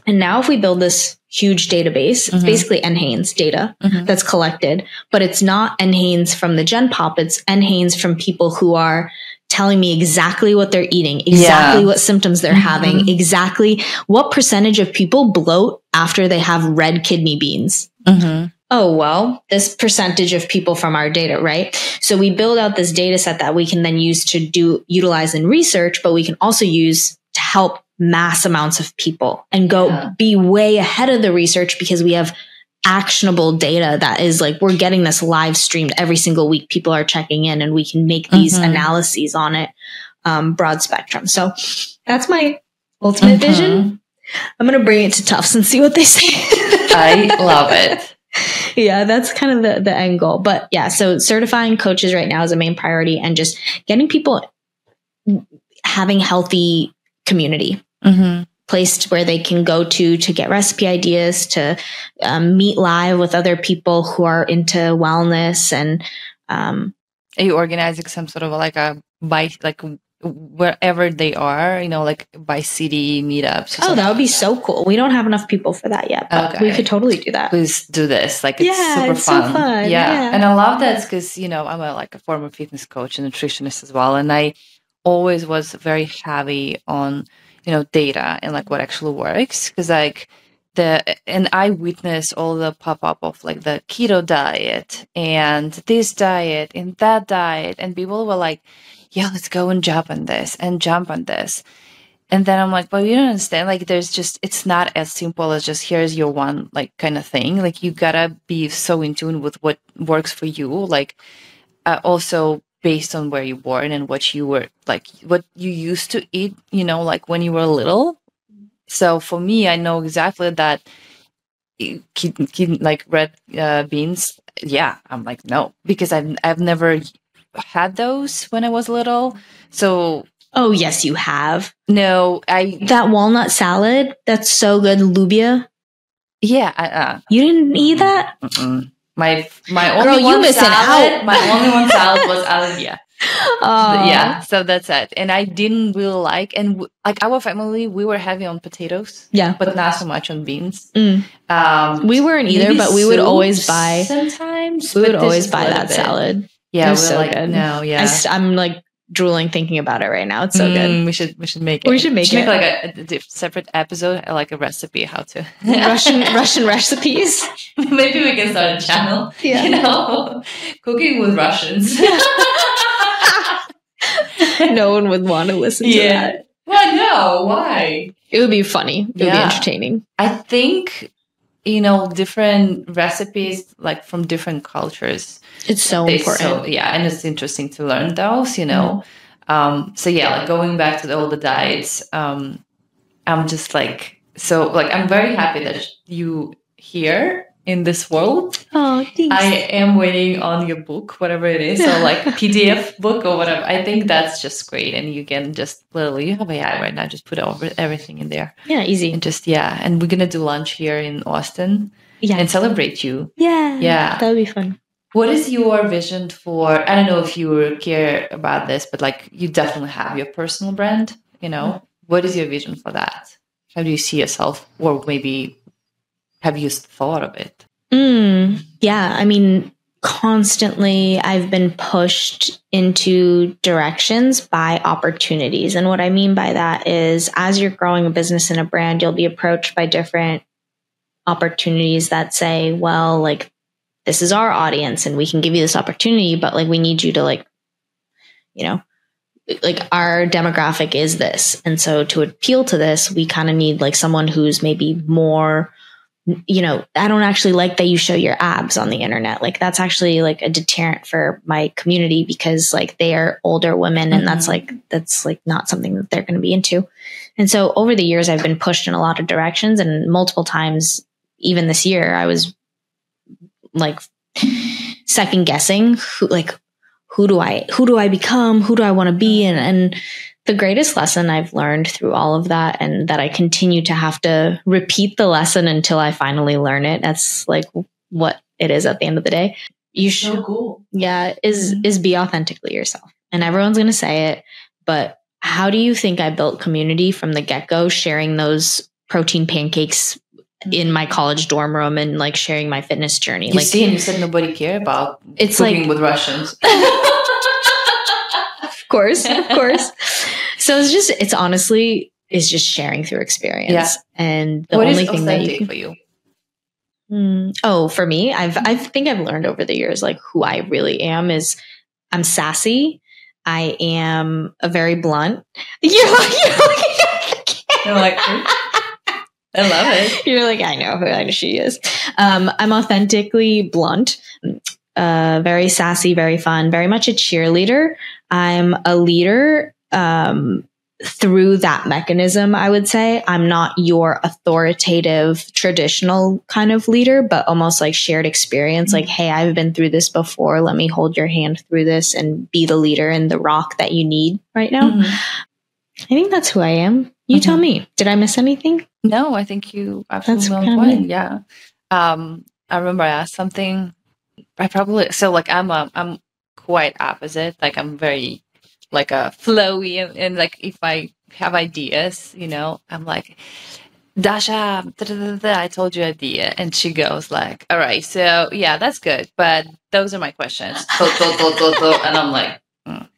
And now if we build this huge database, it's basically NHANES data that's collected, but it's not NHANES from the Gen Pop. It's NHANES from people who are telling me exactly what they're eating, exactly what symptoms they're having, exactly what percentage of people bloat after they have red kidney beans. Oh, well, this percentage of people from our data, right? So we build out this data set that we can then use to utilize in research, but we can also use to help mass amounts of people and go be way ahead of the research because we have actionable data that is like, we're getting this live streamed every single week. People are checking in and we can make these analyses on it, broad spectrum. So that's my ultimate vision. I'm going to bring it to Tufts and see what they say. I love it. Yeah, that's kind of the end goal. But yeah, so certifying coaches right now is a main priority and just getting people having healthy community, placed where they can go to get recipe ideas, to meet live with other people who are into wellness. And are you organizing some sort of wherever they are, like by city meetups? Oh, that would be so cool. We don't have enough people for that yet, but we could totally do that. Please do this. Like, it's super it's fun. So fun. Yeah. And I love that because, I'm a former fitness coach and nutritionist as well. And I always was very heavy on, data and like what actually works. Cause and I witnessed all the pop up of like the keto diet and this diet and that diet. And people were like, yeah, let's go and jump on this. And then I'm like, well, you don't understand. Like, it's not as simple as just here's your one, like, kind of thing. Like, you gotta be so in tune with what works for you. Like, also based on where you're born and what you were, like, what you used to eat, like when you were little. So for me, I know exactly that like red beans. Yeah. I'm like, no, because I've never had those when I was little. So oh yes, you have. No, that walnut salad, that's so good. Lubia. Yeah. You didn't eat that? My only one salad. My only one salad was Alivia. Yeah, so that's it. And I didn't really like our family, we were heavy on potatoes. Yeah, but not so much on beans. We weren't either, but we would always buy. Sometimes we would always buy that salad. Yeah, it was so good. No, yeah. I'm like drooling thinking about it right now. It's so good. We should make it. We should make like a separate episode, like a recipe how to Russian recipes. Maybe we can start a channel. Yeah, cooking with Russians. No one would want to listen to that. Well, no, why? It would be funny. It would be entertaining. I think, different recipes, like from different cultures. It's so important. And it's interesting to learn those, like going back to all the diets, I'm just like, I'm very happy that you here in this world. Oh, thanks. I am waiting on your book, whatever it is, or like PDF book or whatever. I think that's just great. And you can just literally, you have AI right now, just put everything in there. Yeah, easy. And and we're going to do lunch here in Austin and celebrate you. Yeah. Yeah. That would be fun. What is your vision for, I don't know if you care about this, but like you definitely have your personal brand, What is your vision for that? How do you see yourself? Or maybe have you thought of it? Yeah. I mean, constantly I've been pushed into directions by opportunities. And what I mean by that is as you're growing a business and a brand, you'll be approached by different opportunities that say, well, like, this is our audience and we can give you this opportunity, but like, we need you to like, you know, like our demographic is this. And so to appeal to this, we kind of need like someone who's maybe more, you know, I don't actually like that you show your abs on the internet. Like that's actually like a deterrent for my community because like they are older women and that's like not something that they're going to be into. And so over the years, I've been pushed in a lot of directions and multiple times, even this year, I was like second guessing who do I become? Who do I want to be? And the greatest lesson I've learned through all of that, and that I continue to have to repeat the lesson until I finally learn it. That's like what it is at the end of the day. You should, so cool. Yeah, is be authentically yourself. And everyone's going to say it, but how do you think I built community from the get-go, sharing those protein pancakes in my college dorm room and like sharing my fitness journey? You see, and you said nobody cared about it's cooking like with Russians. Of course. So it's honestly just sharing through experience. Yeah. And the what only is thing that authentic for you? For me, I think I've learned over the years, like who I really am is I'm sassy. I am a very blunt. You're like, I love it. You're like, I know who she is. I'm authentically blunt, very sassy, very fun, very much a cheerleader. I'm a leader through that mechanism, I would say. I'm not your authoritative, traditional kind of leader, but almost like shared experience. Like, hey, I've been through this before. Let me hold your hand through this and be the leader and the rock that you need right now. I think that's who I am. You tell me. Did I miss anything? No, I think you absolutely on point. Yeah. I remember I asked something. I'm quite opposite. Like I'm very like a flowy and like if I have ideas, you know, I'm like, Dasha, I told you idea. And she goes like, all right, so yeah, that's good. But those are my questions. And I'm like, okay.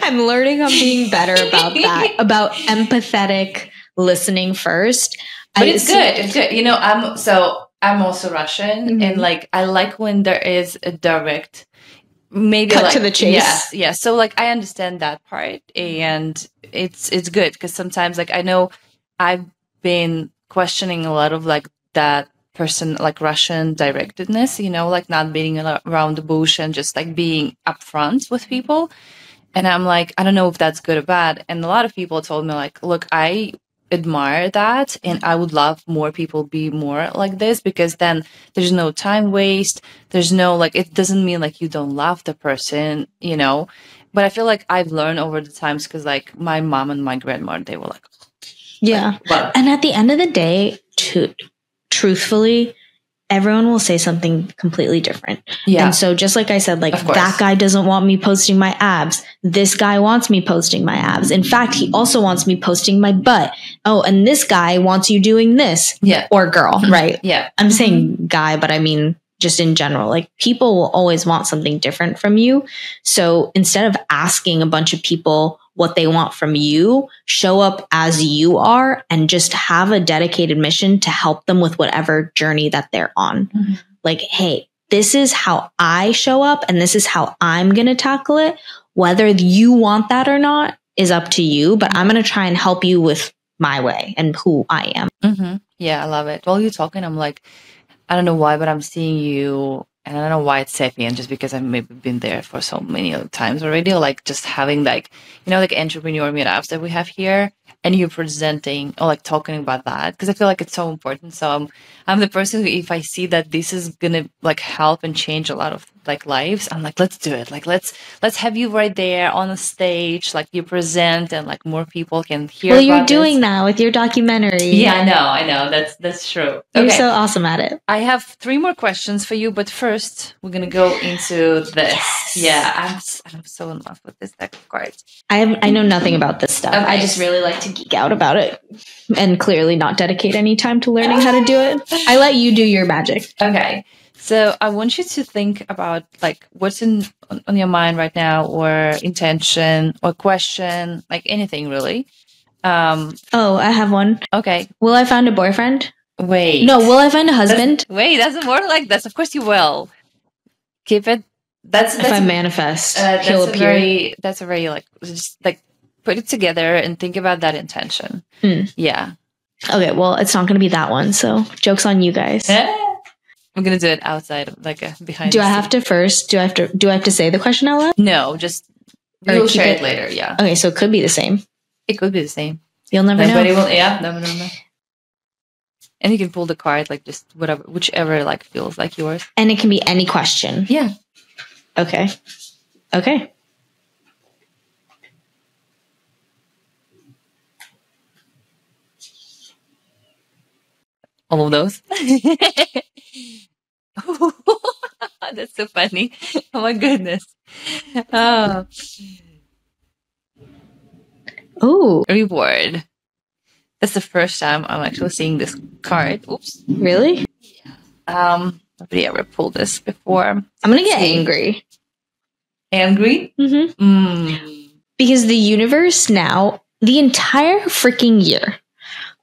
I'm learning on being better about that, about empathetic listening first. But it's good. It's good. You know, I'm also Russian and like, I like when there is a direct, maybe cut like, to the chase. Yeah. So like, I understand that part and it's good because sometimes like, I know I've been questioning a lot of like that person, like Russian directedness, you know, like not beating around the bush and just like being upfront with people. And I'm like, I don't know if that's good or bad. And a lot of people told me like, look, I admire that and I would love more people be more like this because then there's no time waste. There's no like, it doesn't mean like you don't love the person, you know, but I feel like I've learned over the times because like my mom and my grandmother, they were like, yeah. And at the end of the day, truthfully, everyone will say something completely different. Yeah. And so just like I said, like that guy doesn't want me posting my abs. This guy wants me posting my abs. In fact, he also wants me posting my butt. Oh, and this guy wants you doing this. Yeah. Or girl, right? Yeah. I'm saying guy, but I mean just in general, like people will always want something different from you. So instead of asking a bunch of people what they want from you, show up as you are and just have a dedicated mission to help them with whatever journey that they're on. Like, hey, this is how I show up and this is how I'm going to tackle it. Whether you want that or not is up to you, but I'm going to try and help you with my way and who I am. Yeah, I love it. While you're talking, I'm like, I don't know why, but I'm seeing you, and I don't know why it's sapient, just because I've maybe been there for so many other times already, like just having like, you know, like entrepreneur meetups that we have here, and you're presenting or like talking about that, because I feel like it's so important. So I'm the person who, if I see that this is gonna like help and change a lot of like lives, I'm like, let's do it. Like let's have you right there on the stage, like you present, and like more people can hear. Well, you're doing that with your documentary. Yeah, I know. That's true. You're so awesome at it. I have 3 more questions for you, but first we're gonna go into this. Yes. Yeah, I'm so in love with this deck of cards. I know nothing about this stuff. Okay. I just really like to geek out about it, and clearly not dedicate any time to learning how to do it. I let you do your magic. Okay. So I want you to think about like what's on your mind right now, or intention or question, like anything really. Oh, I have one. Okay. Will I find a boyfriend? Wait. No, will I find a husband? Doesn't work like this. Of course you will. Keep it. If I manifest, he'll appear. That's a very like, just like put it together and think about that intention. Yeah. Okay, well, it's not going to be that one. So joke's on you guys. I'm gonna do it outside of like a behind. Do I have to first? Do I have to say the question out loud? No, just we'll share it later. Yeah. Okay, so it could be the same. It could be the same. You'll never know. Will. Yeah. No. And you can pull the card like just whatever, whichever like feels like yours. And it can be any question. Yeah. Okay. All of those. That's so funny. Oh my goodness. Oh. Reward. That's the first time I'm actually seeing this card. Oops. Really? Yeah. Nobody ever pulled this before. I'm gonna get angry. Angry? Because the universe now, the entire freaking year,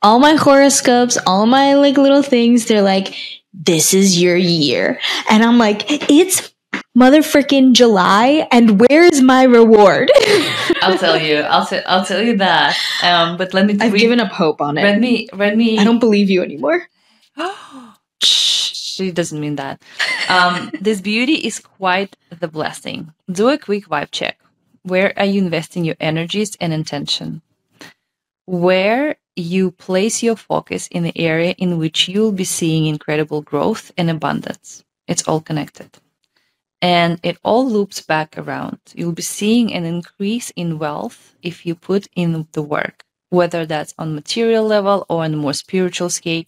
all my horoscopes, all my like little things, they're like, this is your year. And I'm like, it's motherfucking July, and where's my reward? I'll tell you. I'll tell you that. But let me. I've given up hope on it. Read me. I don't believe you anymore. She doesn't mean that. This beauty is quite the blessing. Do a quick vibe check. Where are you investing your energies and intention? Where you place your focus in the area in which you'll be seeing incredible growth and abundance. It's all connected. And it all loops back around. You'll be seeing an increase in wealth if you put in the work, whether that's on material level or on a more spiritual scale,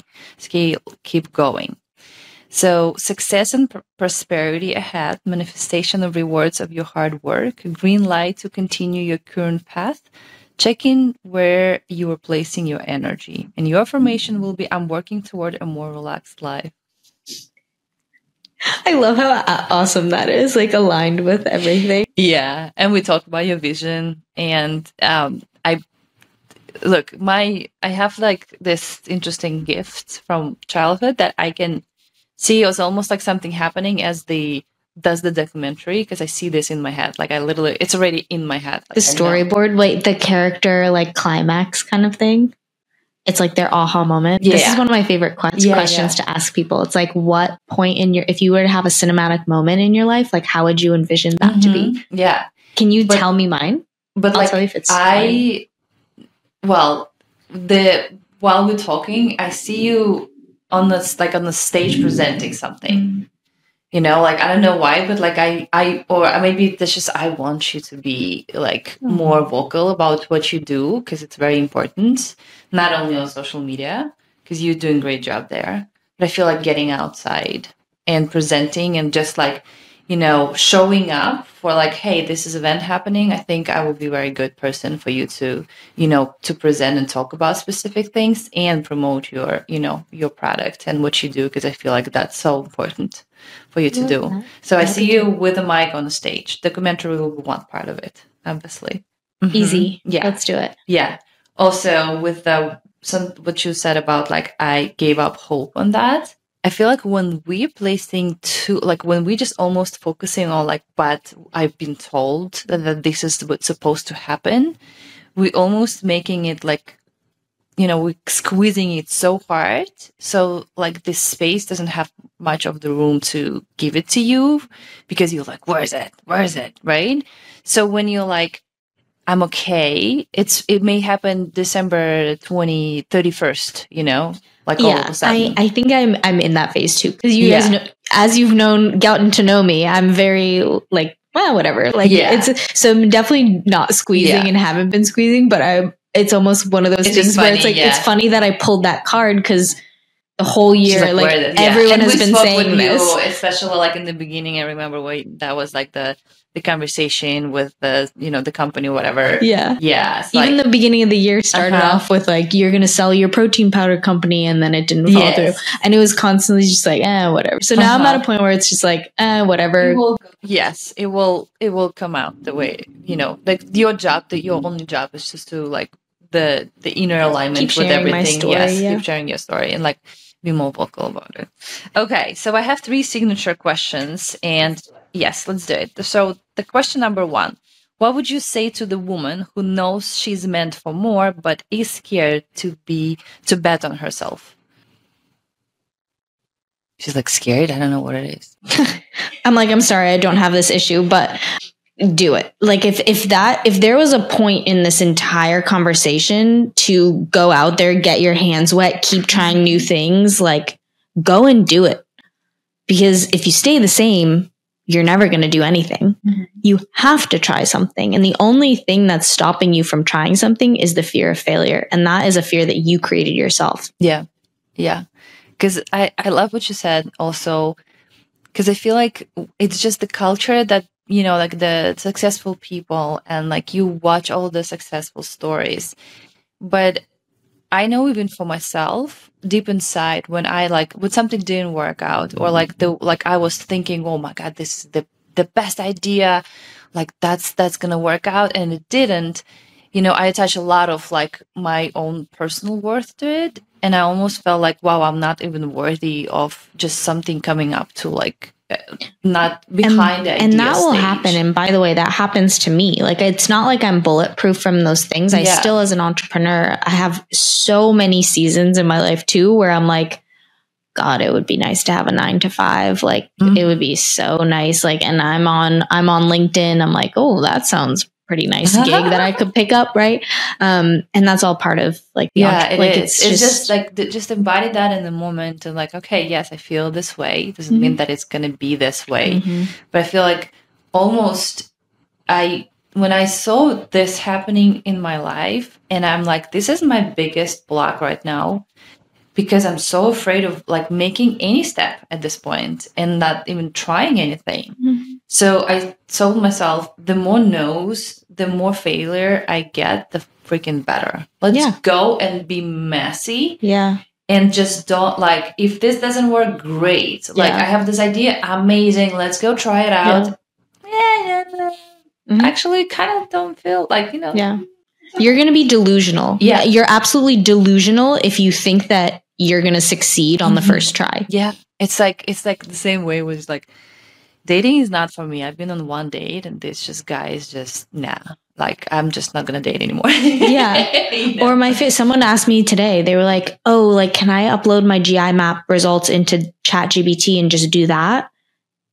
keep going. So success and prosperity ahead, manifestation of rewards of your hard work, green light to continue your current path. Check in where you are placing your energy. And your affirmation will be, I'm working toward a more relaxed life. I love how awesome that is, like aligned with everything. Yeah. And we talked about your vision. And I have like this interesting gift from childhood that I can see as almost like something happening as does the documentary, because I see this in my head. Like it's already in my head. Like, the storyboard, like the character, like climax kind of thing. It's like their aha moment. Yeah. This is one of my favorite questions to ask people. It's like, what point if you were to have a cinematic moment in your life, like how would you envision that to be? Yeah. Can you tell me mine? But I'll tell you if it's while we're talking, I see you on the stage presenting something. You know, like, I don't know why, but like or maybe it's just, I want you to be like more vocal about what you do, because it's very important, not only on social media, because you're doing a great job there, but I feel like getting outside and presenting and just like, you know, showing up for like, hey, this is event happening. I think I will be a very good person for you to, you know, to present and talk about specific things and promote your, you know, your product and what you do, because I feel like that's so important for you to do. So I see you with a mic on the stage. Documentary will be one part of it, obviously. Easy. Yeah. Let's do it. Yeah. Also with what you said about like, I gave up hope on that. I feel like when we're placing when we just almost focusing on like, but I've been told that this is what's supposed to happen, we almost making it like, you know, we're squeezing it so hard. So like this space doesn't have much of the room to give it to you, because you're like, where is it? Right? So when you're like, I'm okay, it may happen December 31st, you know? Like all of a sudden. I think I'm in that phase too, because you guys know, as you've gotten to know me, I'm very like, well, whatever. Like so I'm definitely not squeezing and haven't been squeezing, but it's almost one of those things where it's like, it's funny that I pulled that card, because the whole year, like everyone has been saying this. Especially like in the beginning, I remember that was like the conversation with the, you know, the company or whatever. Yeah. Even the beginning of the year started off with like, you're going to sell your protein powder company, and then it didn't fall through. And it was constantly just like, whatever. So now I'm at a point where it's just like, whatever. It will come out the way, you know, like your only job is just to like the inner alignment with everything. Story, keep sharing your story and like be more vocal about it. Okay, so I have 3 signature questions, and yes, let's do it. So the question number 1: what would you say to the woman who knows she's meant for more but is scared to bet on herself? She's like, scared? I don't know what it is. I'm like, I'm sorry, I don't have this issue, but do it. Like if there was a point in this entire conversation to go out there, get your hands wet, keep trying new things, like go and do it. Because if you stay the same, you're never going to do anything. Mm-hmm. You have to try something. And the only thing that's stopping you from trying something is the fear of failure. And that is a fear that you created yourself. Yeah. Yeah. Because I love what you said also, because I feel like it's just the culture that, you know, like the successful people, and like you watch all the successful stories. But I know even for myself, deep inside, when something didn't work out, or like I was thinking, oh my God, this is the best idea, like that's gonna work out, and it didn't. You know, I attach a lot of like my own personal worth to it. And I almost felt like, wow, I'm not even worthy of just something coming up to like not behind the idea and that will stage. happen. And by the way, that happens to me. Like, it's not like I'm bulletproof from those things. I still, as an entrepreneur, I have so many seasons in my life too, where I'm like, God, it would be nice to have a 9 to 5. Like, it would be so nice. Like, and I'm on LinkedIn. I'm like, oh, that sounds pretty nice gig that I could pick up, right? And that's all part of like it's just like just embody that in the moment, and like, okay, yes, I feel this way. It doesn't mean that it's going to be this way, but I feel like almost when I saw this happening in my life, and I'm like, this is my biggest block right now, because I'm so afraid of like making any step at this point and not even trying anything. So I told myself, the more no's, the more failure I get, the freaking better. Let's go and be messy. Yeah. And just don't, like, if this doesn't work, great. Like, I have this idea, amazing. Let's go try it out. Actually, kind of don't feel like, you know. Yeah. You're going to be delusional. Yeah. You're absolutely delusional if you think that you're going to succeed on the first try. Yeah. It's like the same way with like, dating is not for me. I've been on one date and this just guy is just, nah, like I'm just not going to date anymore. Yeah. You know? Or someone asked me today, they were like, oh, like, can I upload my GI map results into ChatGPT and just do that?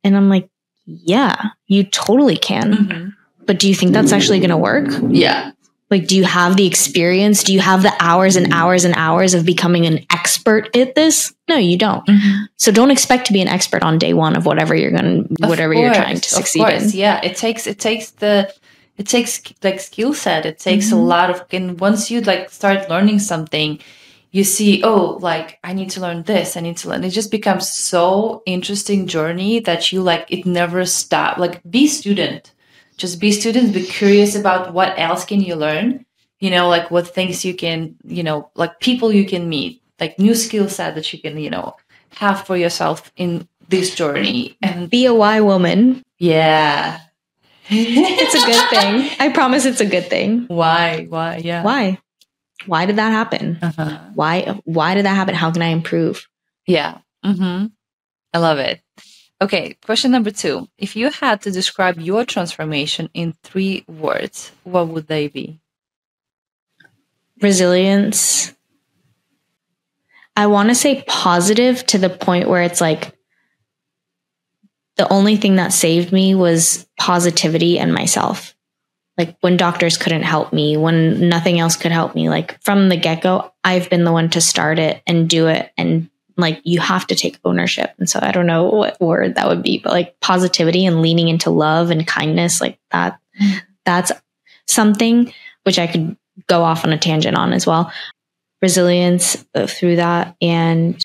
And I'm like, yeah, you totally can. But do you think that's actually going to work? Yeah. Like, do you have the experience? Do you have the hours and hours and hours of becoming an expert at this? No, you don't. So don't expect to be an expert on day one of whatever you're trying to succeed in. Yeah. It takes like skill set. It takes a lot of, and once you like start learning something, you see, oh, like I need to learn this. I need to learn. It just becomes so interesting journey that you like, it never stop. Like, be student. Just be students, be curious about what else can you learn, you know, like what things you can, you know, like people you can meet, like new skill set that you can, you know, have for yourself in this journey. And be a why woman. Yeah. It's a good thing. I promise it's a good thing. Why? Yeah. Why did that happen? Why did that happen? How can I improve? Yeah. I love it. Okay, question number 2. If you had to describe your transformation in 3 words, what would they be? Resilience. I want to say positive to the point where it's like the only thing that saved me was positivity and myself. Like, when doctors couldn't help me, when nothing else could help me, like from the get-go, I've been the one to start it and do it, and like, you have to take ownership. And so I don't know what word that would be, but like positivity and leaning into love and kindness, like that's something which I could go off on a tangent on as well. Resilience through that. And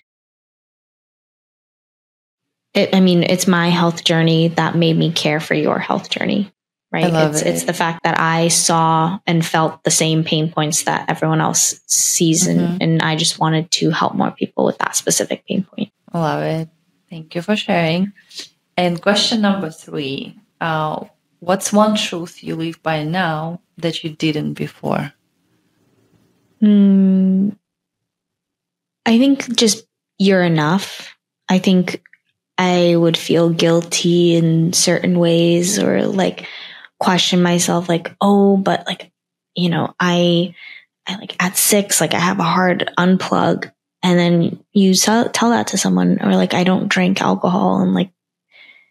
it's my health journey that made me care for your health journey, right? It's the fact that I saw and felt the same pain points that everyone else sees. And I just wanted to help more people with that specific pain point. I love it. Thank you for sharing. And question number 3, what's one truth you live by now that you didn't before? I think just you're enough. I think I would feel guilty in certain ways, or like question myself, like, oh, but like, you know, I like at 6, like I have a hard unplug. And then you tell that to someone, or like, I don't drink alcohol. And like,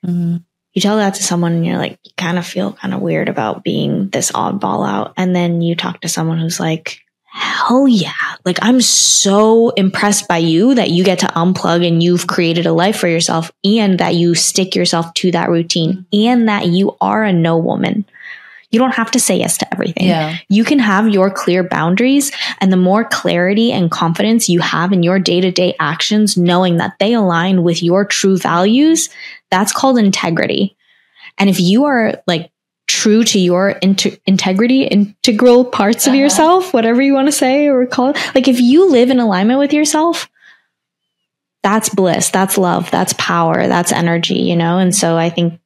you tell that to someone and you're like, you kind of feel kind of weird about being this oddball out. And then you talk to someone who's like, hell yeah. Like, I'm so impressed by you that you get to unplug and you've created a life for yourself, and that you stick yourself to that routine, and that you are a no woman. You don't have to say yes to everything. Yeah. You can have your clear boundaries, and the more clarity and confidence you have in your day-to-day actions, knowing that they align with your true values, that's called integrity. And if you are like true to your integrity, integral parts of yourself, whatever you want to say or call it, like if you live in alignment with yourself, that's bliss, that's love, that's power, that's energy, you know? And so I think,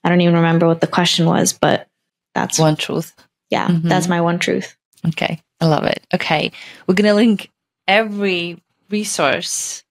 I don't even remember what the question was, but that's one truth. Yeah, that's my one truth. Okay, I love it. Okay, we're going to link every resource.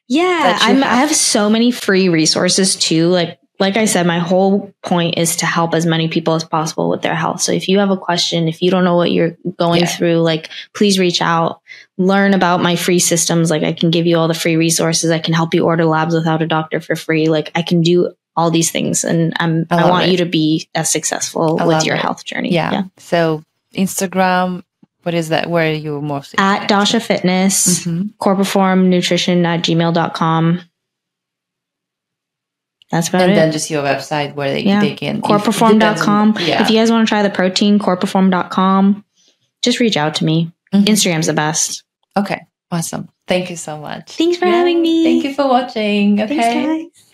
Yeah, I have so many free resources too. Like I said, my whole point is to help as many people as possible with their health. So if you have a question, if you don't know what you're going through, like, please reach out, learn about my free systems. Like, I can give you all the free resources. I can help you order labs without a doctor for free. Like, I can do all these things. And I want you to be as successful with your health journey. Yeah. So Instagram, what is that? Where are you mostly? At Dasha Fitness, CorePerform Nutrition at gmail.com. That's about it. And then just your website where they can. CorePerform.com. If you guys want to try the protein, CorePerform.com. Just reach out to me. Instagram's the best. Okay. Awesome. Thank you so much. Thanks for having me. Thank you for watching. Okay. Thanks, guys.